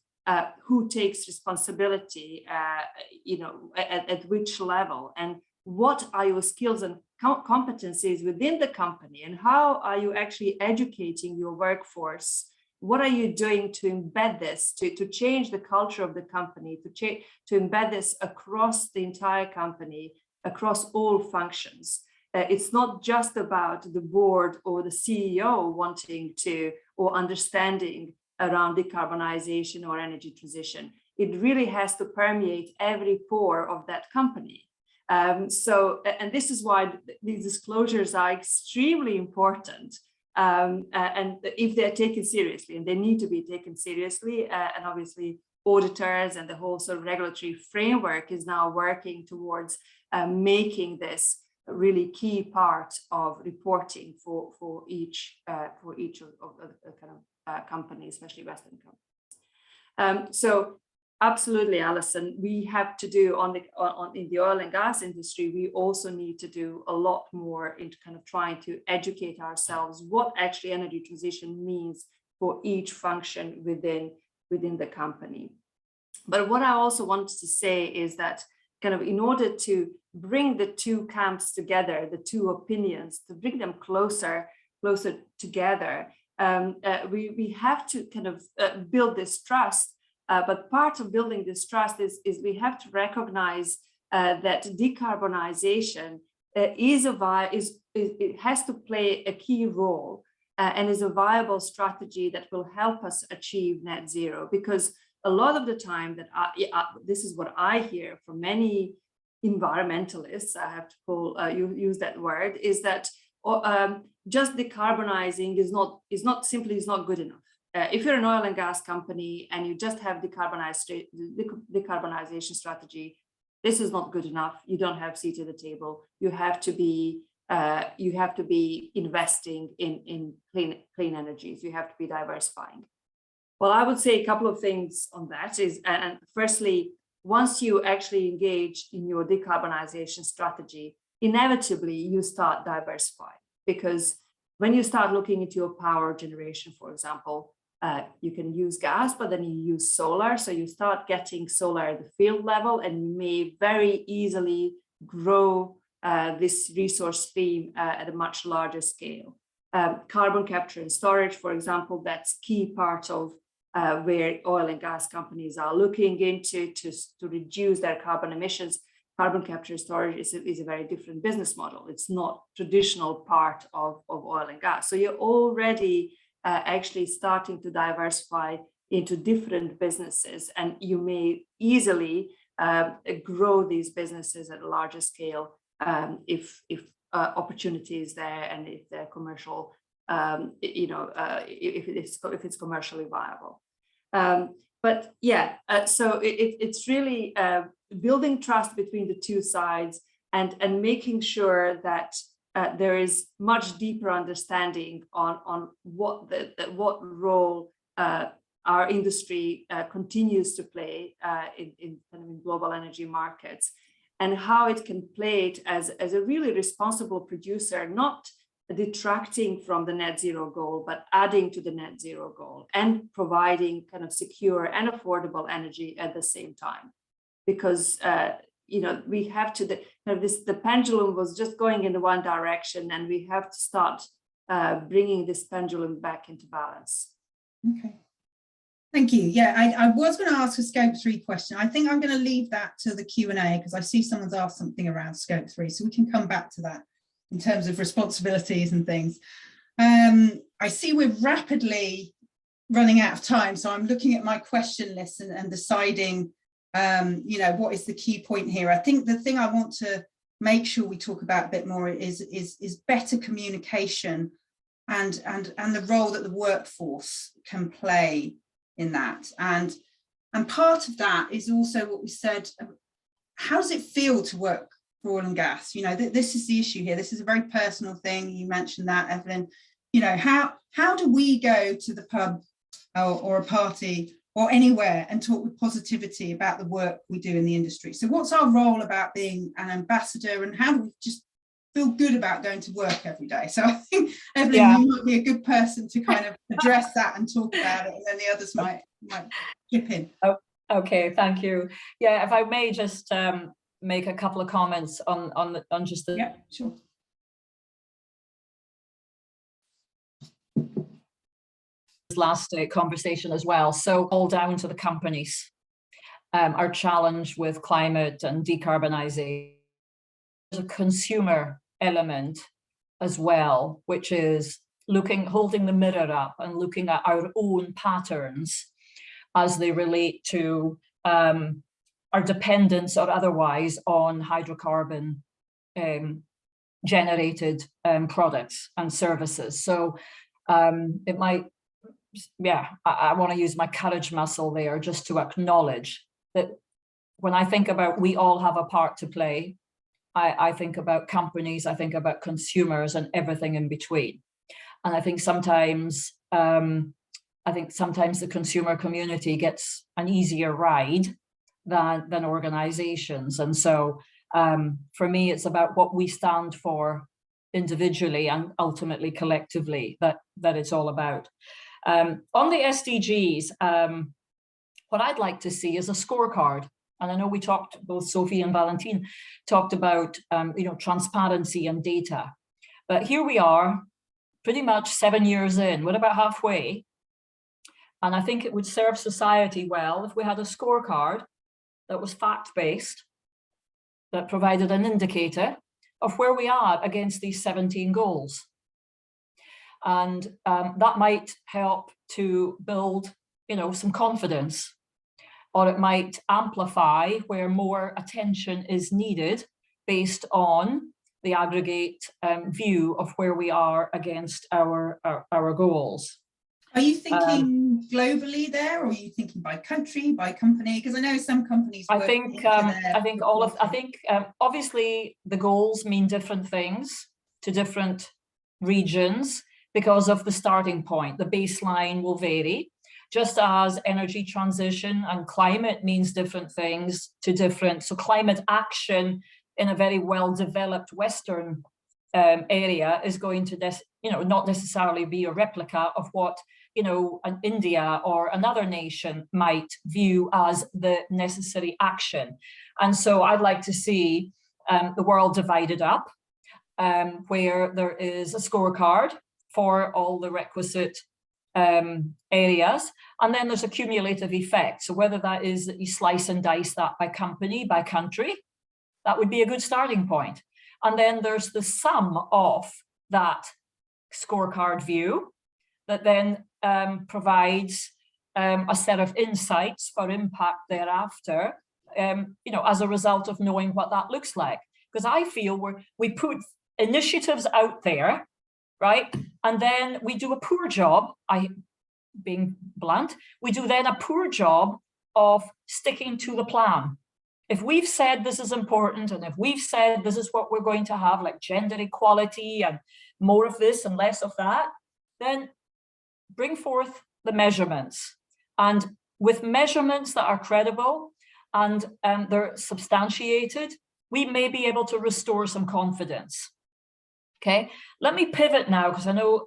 who takes responsibility, you know, at which level, and what are your skills and competencies within the company, and how are you actually educating your workforce? What are you doing to embed this, to change the culture of the company, to embed this across the entire company, across all functions? It's not just about the board or the CEO wanting to or understanding around decarbonization or energy transition. It really has to permeate every pore of that company. So, and this is why these disclosures are extremely important. And if they're taken seriously, and they need to be taken seriously, and obviously auditors and the whole sort of regulatory framework is now working towards making this a really key part of reporting for each of the kind of companies, especially Western companies. So absolutely, Alison, we have to do in the oil and gas industry, we also need to do a lot more into kind of trying to educate ourselves what actually energy transition means for each function within the company. But what I also wanted to say is that kind of in order to bring the 2 camps together, the 2 opinions, to bring them closer together, we have to kind of build this trust. But part of building this trust is we have to recognize that decarbonization it has to play a key role and is a viable strategy that will help us achieve net zero. Because a lot of the time that this is what I hear from many environmentalists, I have to use that word, is that just decarbonizing is not good enough. If you're an oil and gas company and you just have decarbonization strategy, this is not good enough. You don't have a seat at the table. You have to be investing in clean energies. You have to be diversifying. Well, I would say a couple of things on that is, and firstly, once you actually engage in your decarbonization strategy, inevitably you start diversifying, because when you start looking into your power generation, for example, you can use gas, but then you use solar. So you start getting solar at the field level, and you may very easily grow this resource stream at a much larger scale. Carbon capture and storage, for example, that's key part of where oil and gas companies are looking into to reduce their carbon emissions. Carbon capture and storage is a very different business model. It's not traditional part of oil and gas. So you're already actually starting to diversify into different businesses, and you may easily grow these businesses at a larger scale if opportunities there, and if they're commercial, if it's commercially viable. But yeah, so it's really building trust between the two sides, and making sure that there is much deeper understanding on what role our industry continues to play in global energy markets, and how it can play it as a really responsible producer, not detracting from the net zero goal, but adding to the net zero goal, and providing kind of secure and affordable energy at the same time. Because we have to, the pendulum was just going in one direction, and we have to start bringing this pendulum back into balance. Okay. Thank you. Yeah, I was going to ask a Scope 3 question. I think I'm going to leave that to the Q&A, because I see someone's asked something around Scope 3, so we can come back to that in terms of responsibilities and things. I see we're rapidly running out of time, so I'm looking at my question list and deciding, what is the key point here. I think the thing I want to make sure we talk about a bit more is better communication and the role that the workforce can play in that. And part of that is also what we said, how does it feel to work for oil and gas? This is the issue here. This is a very personal thing. You mentioned that, Evelyn. How do we go to the pub or a party or anywhere and talk with positivity about the work we do in the industry? So what's our role about being an ambassador, and how do we just feel good about going to work every day? So I think, Evelyn, you might be a good person to kind of address that and talk about it, and then the others might chip in. Oh, okay, thank you. Yeah, if I may just make a couple of comments on just the... Yeah, sure. last conversation as well. So all down to the companies, our challenge with climate and decarbonisation. There's a consumer element as well, which is holding the mirror up and looking at our own patterns as they relate to our dependence or otherwise on hydrocarbon generated products and services. So it might, I want to use my courage muscle there just to acknowledge that when I think about we all have a part to play, I think about companies, I think about consumers, and everything in between. And I think sometimes the consumer community gets an easier ride than organizations. And so for me, it's about what we stand for individually and ultimately collectively that it's all about. On the SDGs, what I'd like to see is a scorecard. And I know we talked, both Sophie and Valentina talked about, transparency and data. But here we are, pretty much 7 years in, we're about halfway. And I think it would serve society well if we had a scorecard that was fact-based, that provided an indicator of where we are against these 17 goals. And that might help to build, some confidence, or it might amplify where more attention is needed based on the aggregate view of where we are against our goals. Are you thinking globally there, or are you thinking by country, by company? Because I know some companies. Obviously the goals mean different things to different regions because of the starting point. The baseline will vary, just as energy transition and climate means different things to different. So climate action in a very well-developed Western area is going to, not necessarily be a replica of what, an India or another nation might view as the necessary action. And so I'd like to see the world divided up, where there is a scorecard for all the requisite areas, and then there's a cumulative effect. So whether that is that you slice and dice that by company, by country, that would be a good starting point. And then there's the sum of that scorecard view that then provides a set of insights for impact thereafter, as a result of knowing what that looks like. Because I feel we put initiatives out there, right? And then we do a poor job, being blunt, we do then a poor job of sticking to the plan. If we've said this is important, and if we've said this is what we're going to have, like gender equality and more of this and less of that, then bring forth the measurements. And with measurements that are credible and they're substantiated, we may be able to restore some confidence. Okay, let me pivot now, because I know,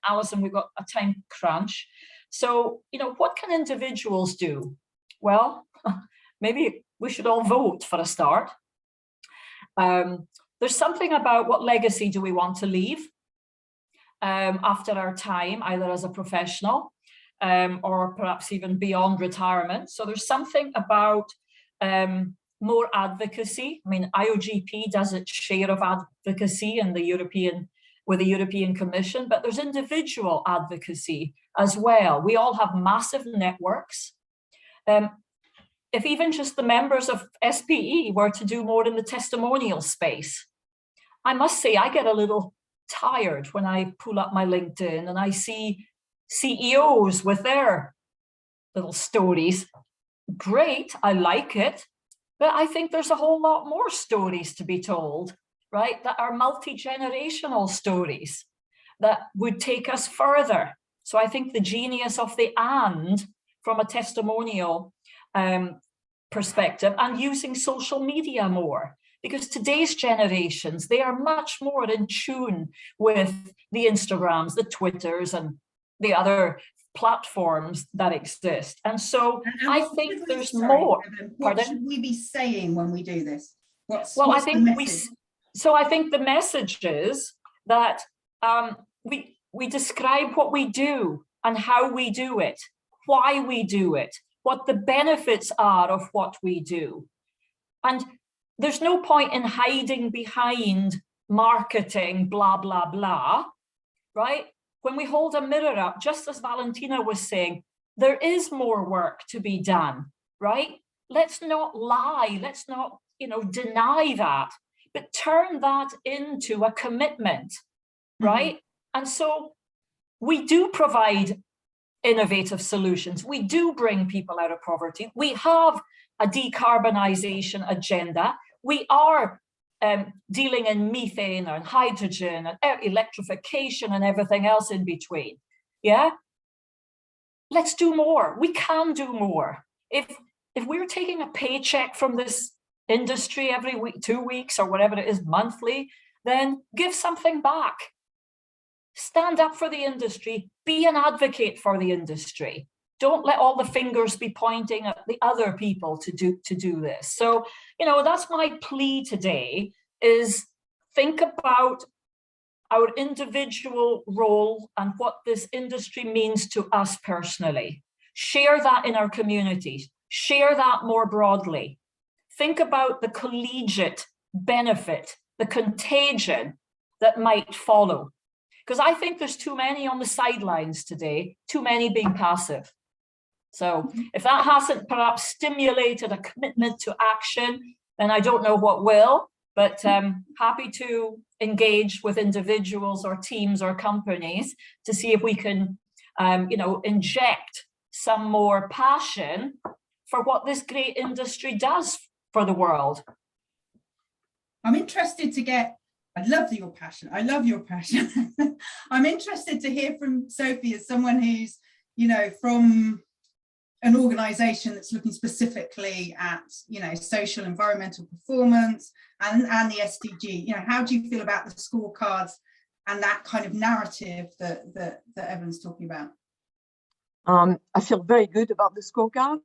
Alison, we've got a time crunch. So, you know, what can individuals do? Well, maybe we should all vote for a start. There's something about what legacy do we want to leave after our time, either as a professional or perhaps even beyond retirement. So there's something about more advocacy. I mean, IOGP does its share of advocacy in with the European Commission, but there's individual advocacy as well. We all have massive networks. If even just the members of SPE were to do more in the testimonial space, I must say I get a little tired when I pull up my LinkedIn and I see CEOs with their little stories. Great, I like it, but I think there's a whole lot more stories to be told, right? That are multi-generational stories that would take us further. So I think the genius of the "and" from a testimonial perspective, and using social media more, because today's generations, they are much more in tune with the Instagrams, the Twitters, and the other platforms that exist. And so I think there's more. What should we be saying when we do this? I think the message is that we describe what we do and how we do it, why we do it, what the benefits are of what we do. And there's no point in hiding behind marketing, blah, blah, blah, right? When we hold a mirror up, just as Valentina was saying, there is more work to be done, right? Let's not lie, let's not, deny that, but turn that into a commitment, right? And so we do provide innovative solutions. We do bring people out of poverty. We have a decarbonisation agenda. We are dealing in methane and hydrogen and electrification and everything else in between. Yeah, let's do more. We can do more. If we're taking a paycheck from this industry every week, 2 weeks, or whatever it is, monthly, then give something back. Stand up for the industry, be an advocate for the industry. Don't let all the fingers be pointing at the other people to do this. So, that's my plea today, is think about our individual role and what this industry means to us personally. Share that in our communities, share that more broadly. Think about the collegiate benefit, the contagion that might follow. Because I think there's too many on the sidelines today, too many being passive. So if that hasn't perhaps stimulated a commitment to action, then I don't know what will, but happy to engage with individuals or teams or companies to see if we can, inject some more passion for what this great industry does for the world. I'm interested to get, I love your passion. I'm interested to hear from Sophie, as someone who's, from an organisation that's looking specifically at, social environmental performance and the SDG. How do you feel about the scorecards and that kind of narrative that Evan's talking about? I feel very good about the scorecard.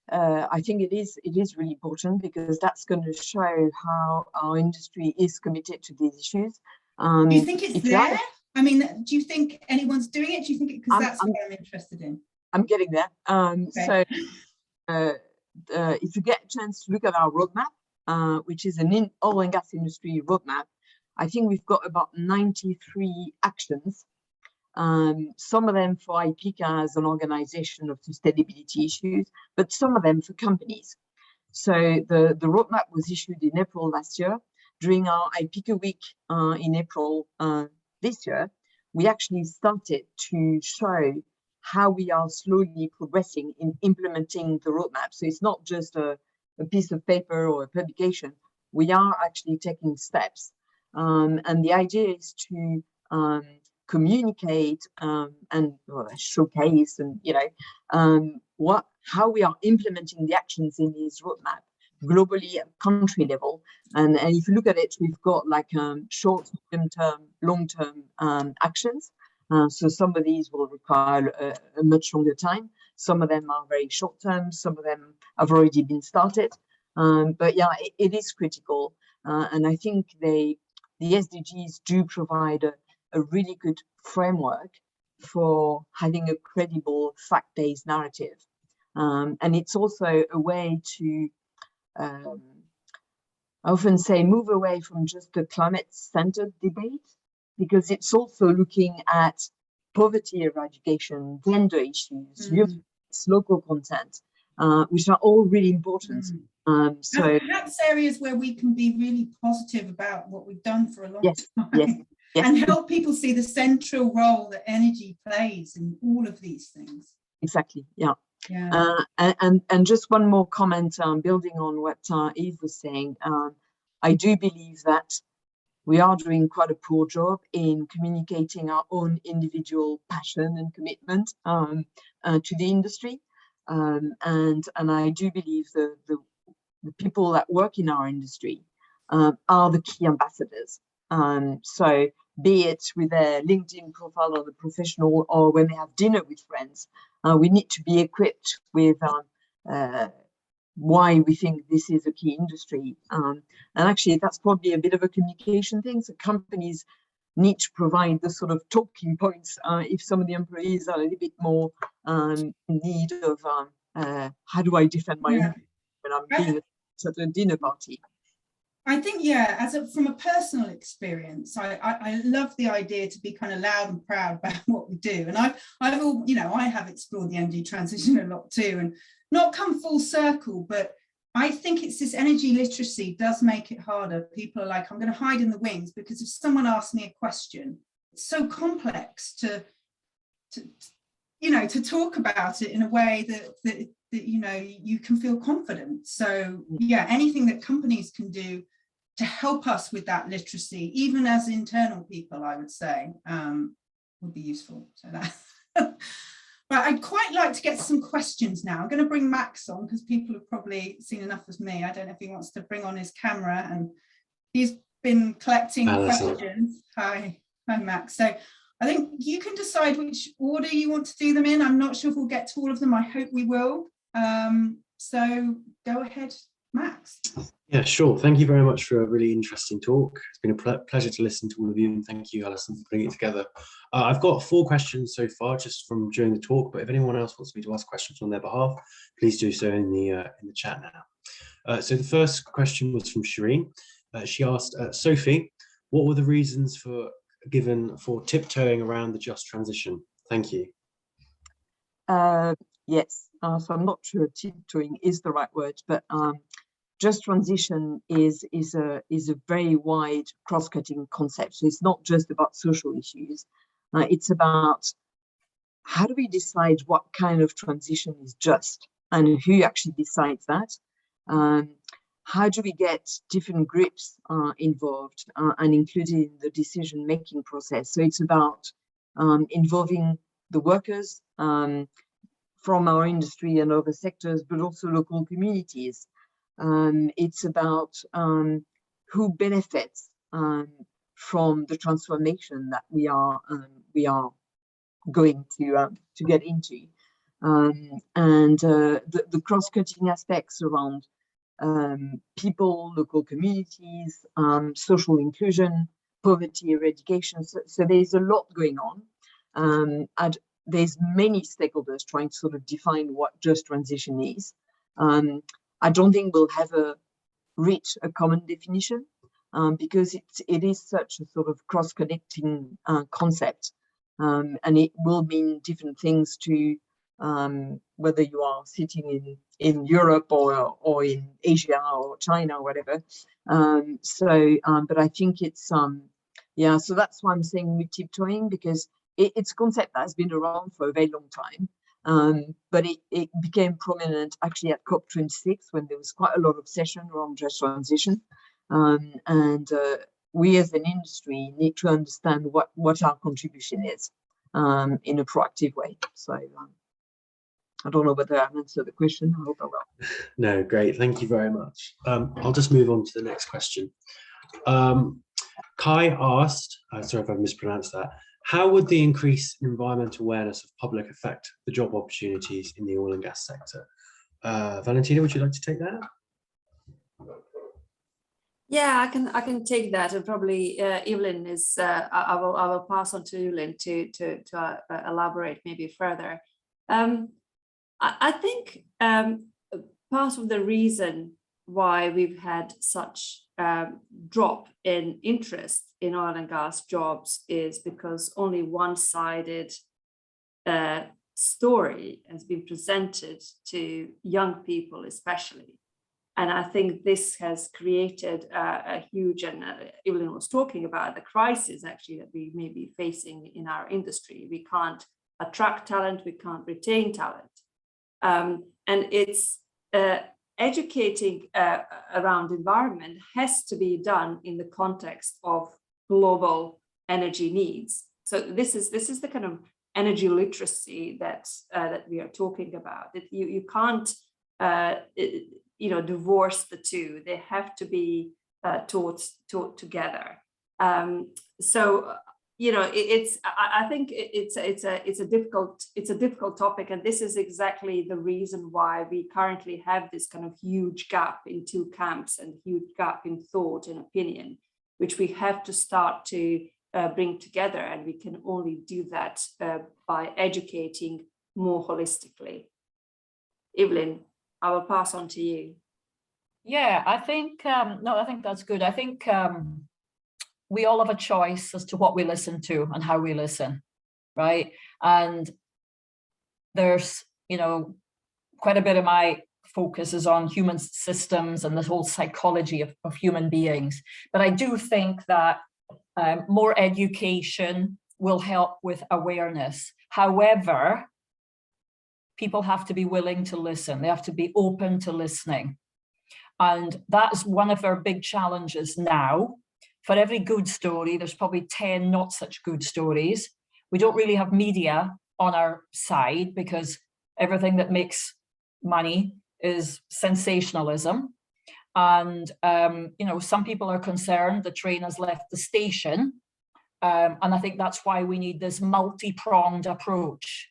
I think it is really important, because that's going to show how our industry is committed to these issues. Do you think it's there? I mean, do you think anyone's doing it? Do you think it, because that's what I'm interested in. I'm getting there. Okay. So if you get a chance to look at our roadmap, which is an oil and gas industry roadmap, I think we've got about 93 actions. Some of them for IPIECA as an organization of sustainability issues, but some of them for companies. So the roadmap was issued in April last year, during our IPIECA week in April this year, we actually started to show how we are slowly progressing in implementing the roadmap. So it's not just a piece of paper or a publication. We are actually taking steps. And the idea is to communicate and showcase and, you know, how we are implementing the actions in this roadmap globally at country level. And if you look at it, we've got like short, medium-term, long-term actions. So some of these will require a much longer time. Some of them are very short-term. Some of them have already been started. But yeah, it is critical. And I think the SDGs do provide a really good framework for having a credible fact-based narrative. And it's also a way to, I often say, move away from just the climate-centered debate, because it's also looking at poverty eradication, gender issues, youth, local content, which are all really important. So perhaps areas where we can be really positive about what we've done for a long time. Yes. And help people see the central role that energy plays in all of these things. Exactly, yeah. Yeah. And just one more comment, building on what Yves was saying. I do believe that we are doing quite a poor job in communicating our own individual passion and commitment to the industry. And I do believe the people that work in our industry are the key ambassadors. So be it with their LinkedIn profile or the professional, or when they have dinner with friends, we need to be equipped with why we think this is a key industry. And actually, that's probably a bit of a communication thing. So companies need to provide the sort of talking points if some of the employees are a little bit more in need of how do I defend my when I'm being at a dinner party. I think, yeah, from a personal experience, I love the idea to be kind of loud and proud about what we do. And I have explored the energy transition a lot too, and not come full circle, but I think it's this energy literacy does make it harder. People are like, I'm going to hide in the wings, because if someone asks me a question, it's so complex to talk about it in a way that you can feel confident. So yeah, anything that companies can do to help us with that literacy, even as internal people, I would say, would be useful. So that. But I'd quite like to get some questions now. I'm going to bring Max on, because people have probably seen enough of me. I don't know if he wants to bring on his camera, and he's been collecting questions. Hi, Max. So I think you can decide which order you want to do them in. I'm not sure if we'll get to all of them. I hope we will. So go ahead, Max. Yeah, sure. Thank you very much for a really interesting talk. It's been a pleasure to listen to all of you, and thank you, Alison, for putting it together. I've got 4 questions so far, just from during the talk, but if anyone else wants me to ask questions on their behalf, please do so in the chat now. So the first question was from Shireen. She asked, Sophie, what were the reasons given for tiptoeing around the just transition? Thank you. Yes, so I'm not sure tiptoeing is the right word, but just transition is a very wide cross-cutting concept. So it's not just about social issues. It's about how do we decide what kind of transition is just, and who actually decides that? How do we get different groups involved and included in the decision-making process? So it's about involving the workers from our industry and other sectors, but also local communities. It's about who benefits from the transformation that we are going to get into, and the cross-cutting aspects around people, local communities, social inclusion, poverty eradication. So there's a lot going on, and there's many stakeholders trying to sort of define what just transition is. I don't think we'll ever reach a common definition, because it is such a sort of cross-connecting concept, and it will mean different things to whether you are sitting in Europe or in Asia or China or whatever. But I think it's yeah, so that's why I'm saying we're tiptoeing, because it's a concept that has been around for a very long time. But it became prominent actually at COP26 when there was quite a lot of obsession around just transition. We as an industry need to understand what our contribution is in a proactive way. So I don't know whether I've answered the question. I hope I will. No, great. Thank you very much. I'll just move on to the next question. Kai asked, sorry if I mispronounced that, how would the increase in environmental awareness of public affect the job opportunities in the oil and gas sector? Valentina, would you like to take that? Yeah, I can take that, and probably Evelyn is. I will pass on to Evelyn to elaborate maybe further. I think part of the reason why we've had such drop in interest in oil and gas jobs is because only one-sided story has been presented to young people, especially. And I think this has created a huge, and Evelyn was talking about the crisis actually that we may be facing in our industry. We can't attract talent, we can't retain talent. And it's educating around environment has to be done in the context of global energy needs. So this is the kind of energy literacy that we are talking about. That you can't divorce the two. They have to be taught together. I think it's a difficult topic, and this is exactly the reason why we currently have this kind of huge gap in two camps and huge gap in thought and opinion, which we have to start to bring together, and we can only do that by educating more holistically. Evelyn, I will pass on to you. Yeah, I think I think that's good. I think we all have a choice as to what we listen to and how we listen, right? And there's, quite a bit of my focus is on human systems and the whole psychology of human beings. But I do think that more education will help with awareness. However, people have to be willing to listen. They have to be open to listening. And that's one of our big challenges now. For every good story, there's probably 10 not such good stories. We don't really have media on our side because everything that makes money is sensationalism. And, some people are concerned the train has left the station. And I think that's why we need this multi-pronged approach.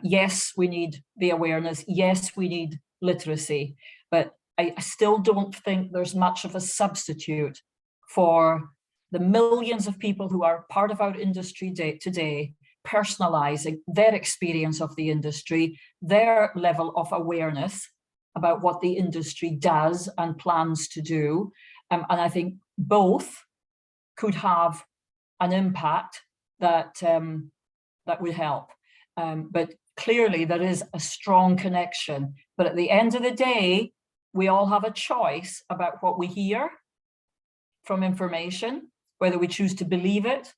Yes, we need the awareness. Yes, we need literacy. But I still don't think there's much of a substitute for the millions of people who are part of our industry today, personalizing their experience of the industry, their level of awareness about what the industry does and plans to do. And I think both could have an impact that would help. But clearly there is a strong connection. But at the end of the day, we all have a choice about what we hear from information, whether we choose to believe it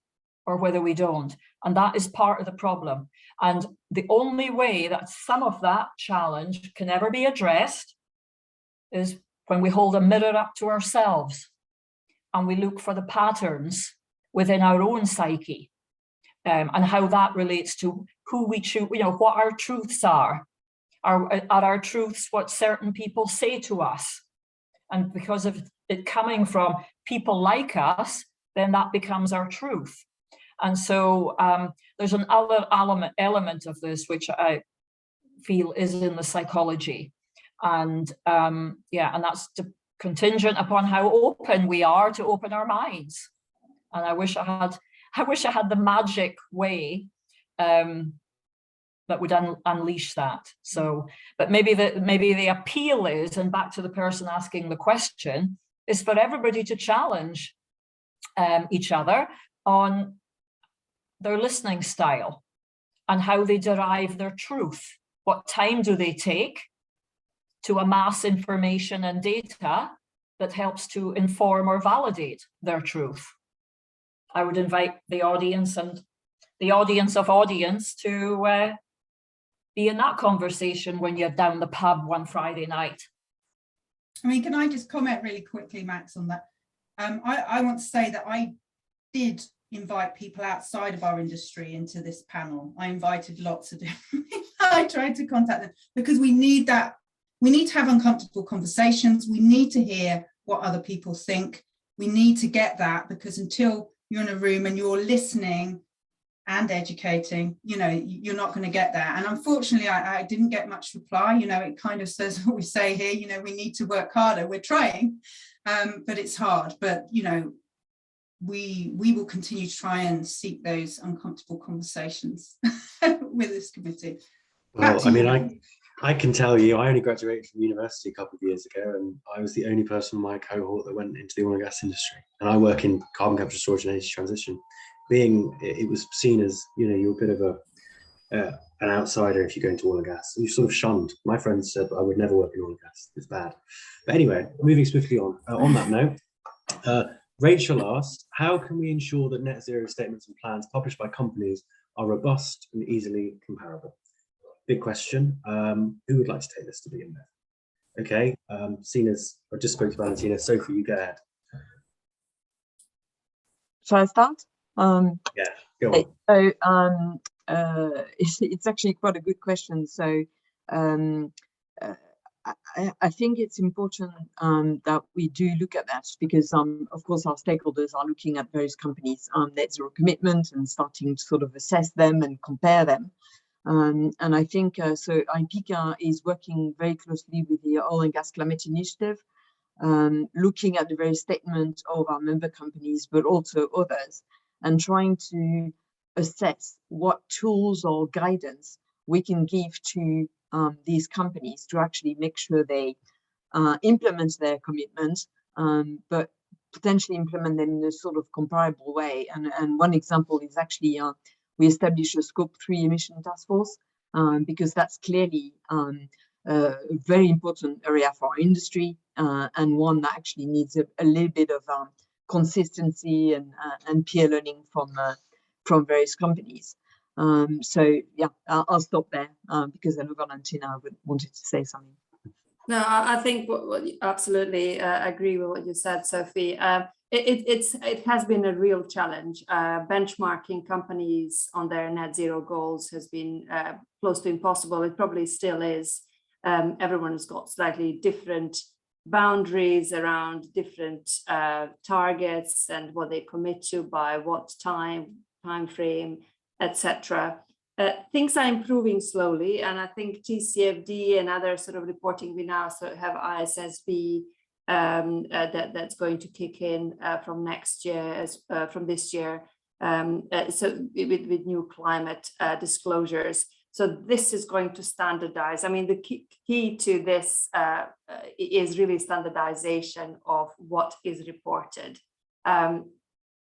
or whether we don't. And that is part of the problem. And the only way that some of that challenge can ever be addressed is when we hold a mirror up to ourselves and we look for the patterns within our own psyche and how that relates to who we choose, what our truths are. Are our truths what certain people say to us? And because of it coming from people like us, then that becomes our truth. And so there's another element of this, which I feel is in the psychology. And and that's contingent upon how open we are to open our minds. And I wish I had the magic way that would unleash that. So, but maybe the appeal is, and back to the person asking the question, is for everybody to challenge each other on their listening style and how they derive their truth. What time do they take to amass information and data that helps to inform or validate their truth. I would invite the audience and the audience of audience to be in that conversation when you're down the pub one Friday night. I mean, can I just comment really quickly, Max, on that? I want to say that I did invite people outside of our industry into this panel. I invited lots of different people. I tried to contact them because we need that. We need to have uncomfortable conversations. We need to hear what other people think. We need to get that, because until you're in a room and you're listening and educating, you know, you're not going to get that. And unfortunately, I didn't get much reply. You know, it kind of says what we say here, you know, we need to work harder. We're trying, but it's hard. But, you know, we will continue to try and seek those uncomfortable conversations with this committee. Well, I mean, I can tell you, I only graduated from university a couple of years ago, and I was the only person in my cohort that went into the oil and gas industry. And I work in carbon capture, storage and energy transition. It was seen as, you know, you're a bit of an outsider if you go into oil and gas. And you're sort of shunned. My friends said I would never work in oil and gas. It's bad. But anyway, moving swiftly on. On that note, Rachel asked, how can we ensure that net zero statements and plans published by companies are robust and easily comparable? Big question. Who would like to take this to begin with? Okay, seen as I just spoke to Valentina. Sophie, you go ahead. Shall I start? Yeah, go on. So it's actually quite a good question. So I think it's important that we do look at that, because of course our stakeholders are looking at various companies' net zero commitment and starting to sort of assess them and compare them. And I think so IPIECA is working very closely with the Oil and Gas Climate Initiative, looking at the various statements of our member companies, but also others, and trying to assess what tools or guidance we can give to these companies to actually make sure they implement their commitments, but potentially implement them in a sort of comparable way. And one example is actually we established a Scope 3 emission task force, because that's clearly a very important area for our industry, and one that actually needs a little bit of consistency and peer learning from various companies. So yeah, I'll stop there because I know Valentina wanted to say something. No, I think absolutely agree with what you said, Sophie. It has been a real challenge. Benchmarking companies on their net zero goals has been close to impossible. It probably still is. Everyone's got slightly different boundaries around different targets and what they commit to by what time frame, etc. Things are improving slowly, and I think TCFD and other sort of reporting, we now sort of have ISSB that's going to kick in from next year, from this year, so with new climate disclosures. So this is going to standardize. I mean, the key to this is really standardization of what is reported.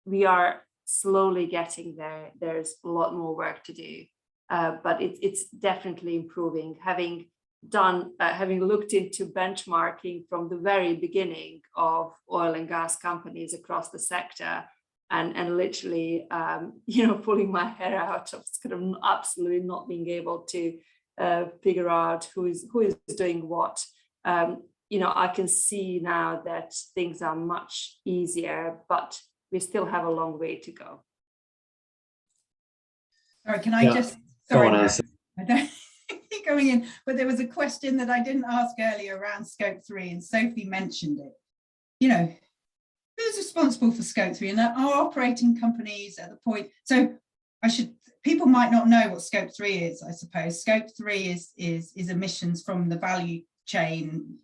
We are slowly getting there. There's a lot more work to do, but it's definitely improving. Having looked into benchmarking from the very beginning of oil and gas companies across the sector, and literally, pulling my hair out of kind of absolutely not being able to figure out who is doing what. I can see now that things are much easier, but we still have a long way to go. Sorry, can I just? Sorry, go on, Alison. I don't keep going in, but there was a question that I didn't ask earlier around Scope 3, and Sophie mentioned it. Who's responsible for Scope 3? And our operating companies at the point. So people might not know what Scope 3 is, I suppose. Scope 3 is emissions from the value chain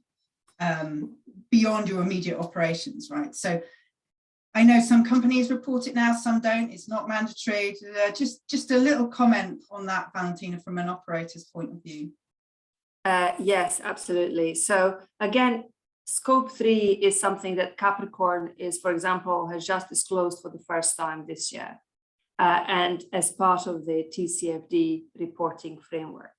beyond your immediate operations, right? So I know some companies report it now, some don't. It's not mandatory. Just a little comment on that, Valentina, from an operator's point of view. Yes, absolutely. So again, Scope 3 is something that Capricorn for example, has just disclosed for the first time this year, and as part of the TCFD reporting framework.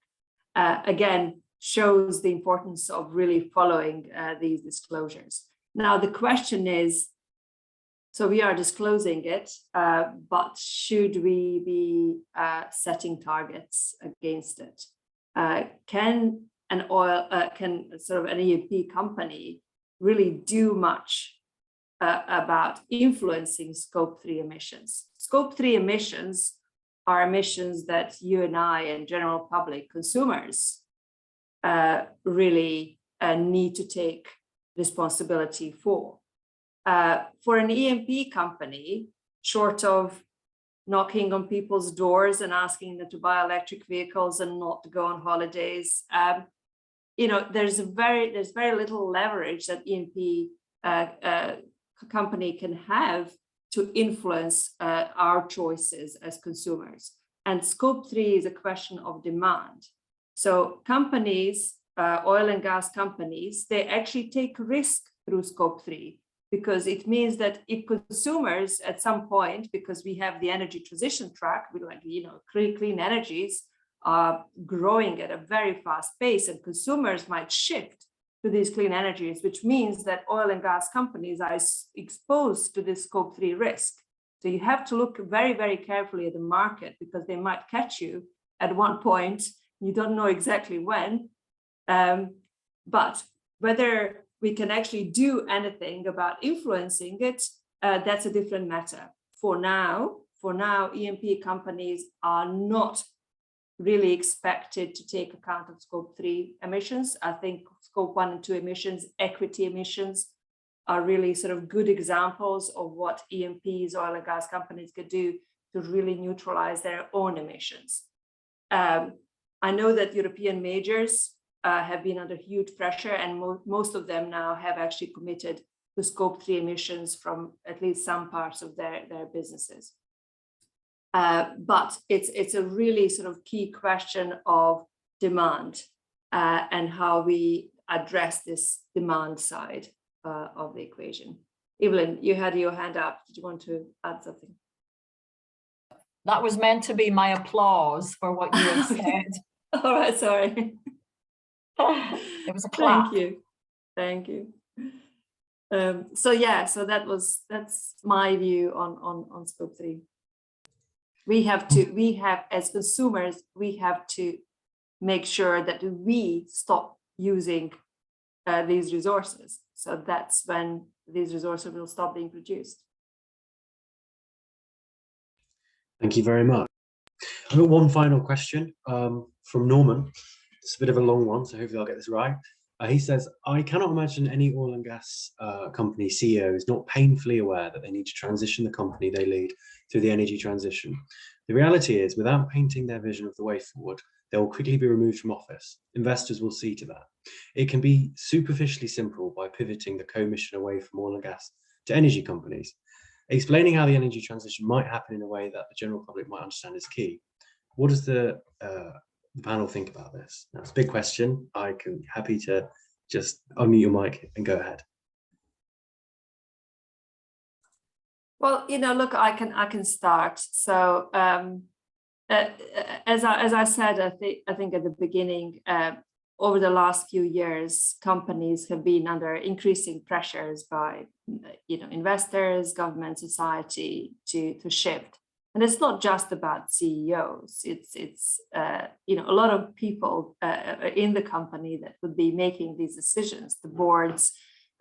Again, shows the importance of really following these disclosures. Now, the question is, so we are disclosing it, but should we be setting targets against it? Can an E&P company really do much about influencing Scope 3 emissions? Scope 3 emissions are emissions that you and I and general public consumers really need to take responsibility for. For an E&P company, short of knocking on people's doors and asking them to buy electric vehicles and not to go on holidays, there's very little leverage that E&P company can have to influence our choices as consumers. And Scope 3 is a question of demand. So companies, oil and gas companies, they actually take risk through Scope 3, because it means that if consumers at some point, because we have the energy transition track, we like, clean energies are growing at a very fast pace, and consumers might shift to these clean energies, which means that oil and gas companies are exposed to this Scope 3 risk. So you have to look very, very carefully at the market, because they might catch you at one point. You don't know exactly when, but whether we can actually do anything about influencing it, that's a different matter. For now, E&P companies are not really expected to take account of Scope 3 emissions. I think Scope 1 and 2 emissions, equity emissions, are really sort of good examples of what E&Ps, oil and gas companies could do to really neutralize their own emissions. I know that European majors have been under huge pressure, and most of them now have actually committed to Scope 3 emissions from at least some parts of their businesses. But it's a really sort of key question of demand and how we address this demand side of the equation. Evelyn, you had your hand up. Did you want to add something? That was meant to be my applause for what you have said. All right, sorry. It was a clap. Thank you. So that's my view on Scope 3. We have as consumers, we have to make sure that we stop using these resources. So that's when these resources will stop being produced. Thank you very much. I've got one final question from Norman. It's a bit of a long one, so hopefully I'll get this right. He says, I cannot imagine any oil and gas company CEO is not painfully aware that they need to transition the company they lead through the energy transition. The reality is, without painting their vision of the way forward, they will quickly be removed from office. Investors will see to that. It can be superficially simple by pivoting the co-mission away from oil and gas to energy companies. Explaining how the energy transition might happen in a way that the general public might understand is key. What does the panel think about this? That's a big question. I can be happy to just unmute your mic and go ahead. Well, look, I can start. So as I said, I think at the beginning, over the last few years, companies have been under increasing pressures by investors, government, society to shift. And it's not just about CEOs. It's a lot of people in the company that would be making these decisions. The boards,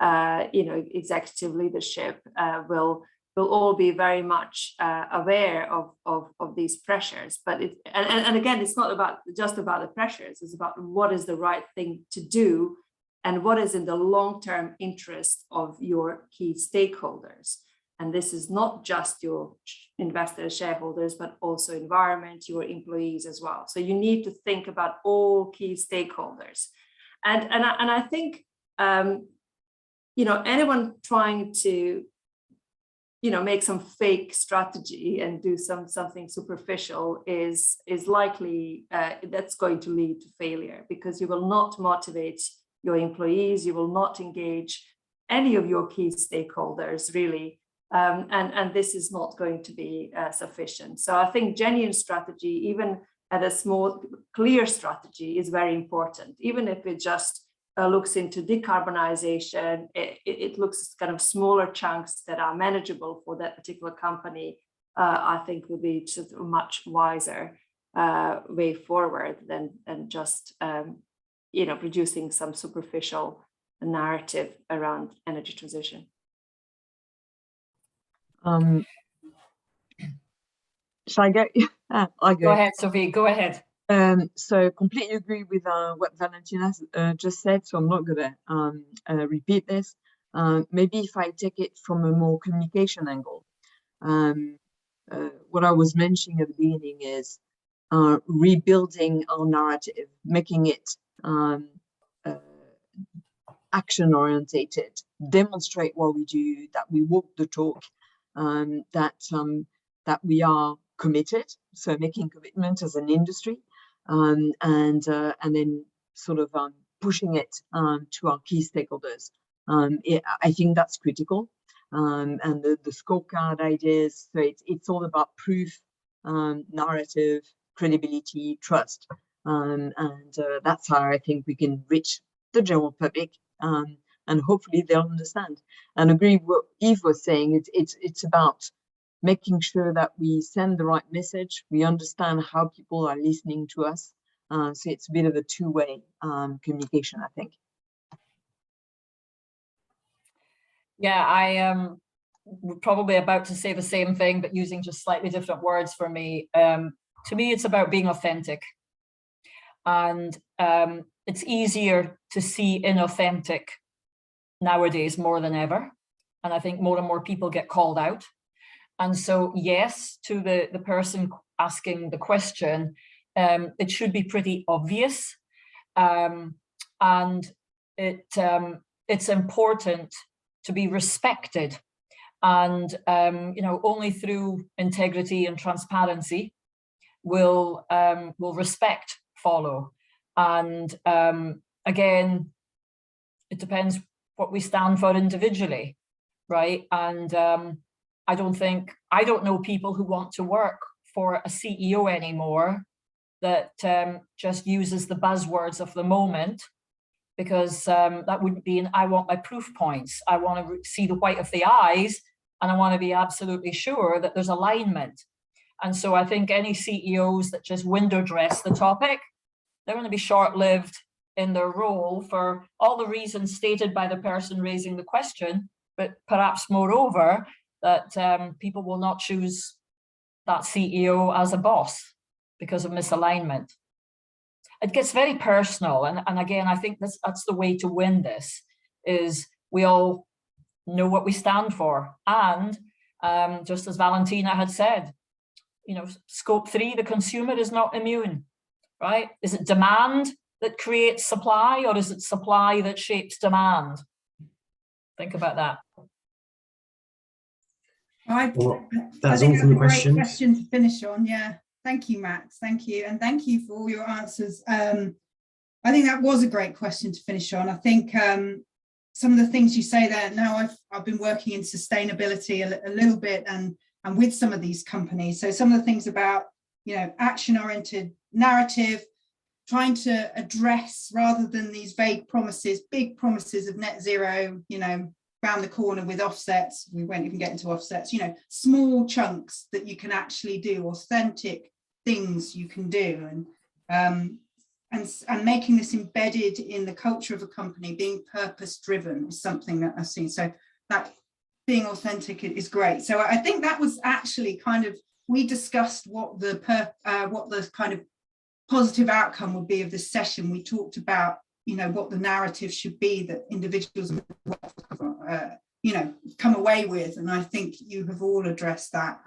executive leadership will all be very much aware of these pressures. But and again, it's not just about the pressures. It's about what is the right thing to do and what is in the long-term interest of your key stakeholders. And this is not just your investors, shareholders, but also environment, your employees as well. So you need to think about all key stakeholders. And I think, anyone trying to, make some fake strategy and do something superficial is likely that's going to lead to failure, because you will not motivate your employees, you will not engage any of your key stakeholders really. And this is not going to be sufficient. So I think genuine strategy, even and a small, clear strategy is very important. Even if it just looks into decarbonization, it looks kind of smaller chunks that are manageable for that particular company, I think would be just a much wiser way forward than just producing some superficial narrative around energy transition. Shall I go? I'll Go ahead, Sophie, go ahead. So completely agree with what Valentina just said, so I'm not going to repeat this. Maybe if I take it from a more communication angle, what I was mentioning at the beginning is rebuilding our narrative, making it action-orientated, demonstrate what we do, that we walk the talk, that we are committed, so making commitment as an industry, and then sort of pushing it to our key stakeholders. I think that's critical. And the scorecard ideas, so it's all about proof, narrative, credibility, trust, and that's how I think we can reach the general public, and hopefully they'll understand. And agree with what Yves was saying. It's about making sure that we send the right message, we understand how people are listening to us. So it's a bit of a two-way communication, I think. Yeah, I probably about to say the same thing, but using just slightly different words for me. To me, it's about being authentic. And it's easier to see inauthentic nowadays more than ever. And I think more and more people get called out. And so, yes, to the person asking the question, it should be pretty obvious. And it's important to be respected. And, only through integrity and transparency will respect follow. And again, it depends what we stand for individually, right? And I don't know people who want to work for a CEO anymore that just uses the buzzwords of the moment, because that wouldn't be I want my proof points. I want to see the white of the eyes, and I want to be absolutely sure that there's alignment. And so I think any CEOs that just window dress the topic, they're going to be short-lived in their role for all the reasons stated by the person raising the question, but perhaps moreover, that people will not choose that CEO as a boss because of misalignment. It gets very personal. And again, I think that's the way to win this, is we all know what we stand for. And just as Valentina had said, scope 3, the consumer is not immune, right? Is it demand that creates supply, or is it supply that shapes demand? Think about that. Well, I that's think all from the a great questions. question to finish on. Yeah, thank you, Max. Thank you, and thank you for all your answers. I think that was a great question to finish on. I think some of the things you say there. Now I've been working in sustainability a little bit and with some of these companies. So some of the things about action-oriented narrative, trying to address, rather than these vague promises, big promises of net zero, around the corner with offsets. We won't even get into offsets, small chunks that you can actually do, authentic things you can do, and making this embedded in the culture of a company, being purpose driven is something that I've seen. So that being authentic is great. So I think that was actually kind of, we discussed what the kind of positive outcome would be of this session. We talked about what the narrative should be that individuals come away with, and I think you have all addressed that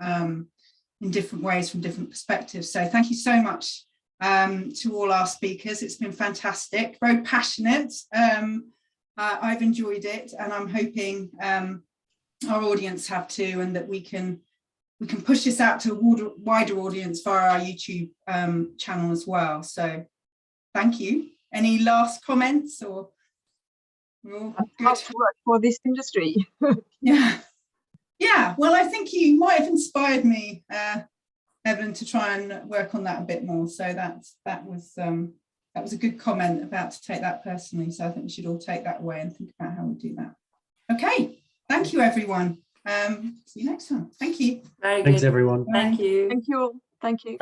in different ways from different perspectives. So thank you so much to all our speakers. It's been fantastic, very passionate. I've enjoyed it, and I'm hoping our audience have too, and that we can push this out to a wider audience via our YouTube channel as well. So thank you. Any last comments, or how to work for this industry? Yeah. Well, I think you might have inspired me a Evelyn, to try and work on that a bit more. So that was a good comment about to take that personally. So I think we should all take that away and think about how we do that. Okay, thank you, everyone. See you next time. Thank you. Very Thanks, good. everyone. Thank you. Thank you all. Thank you.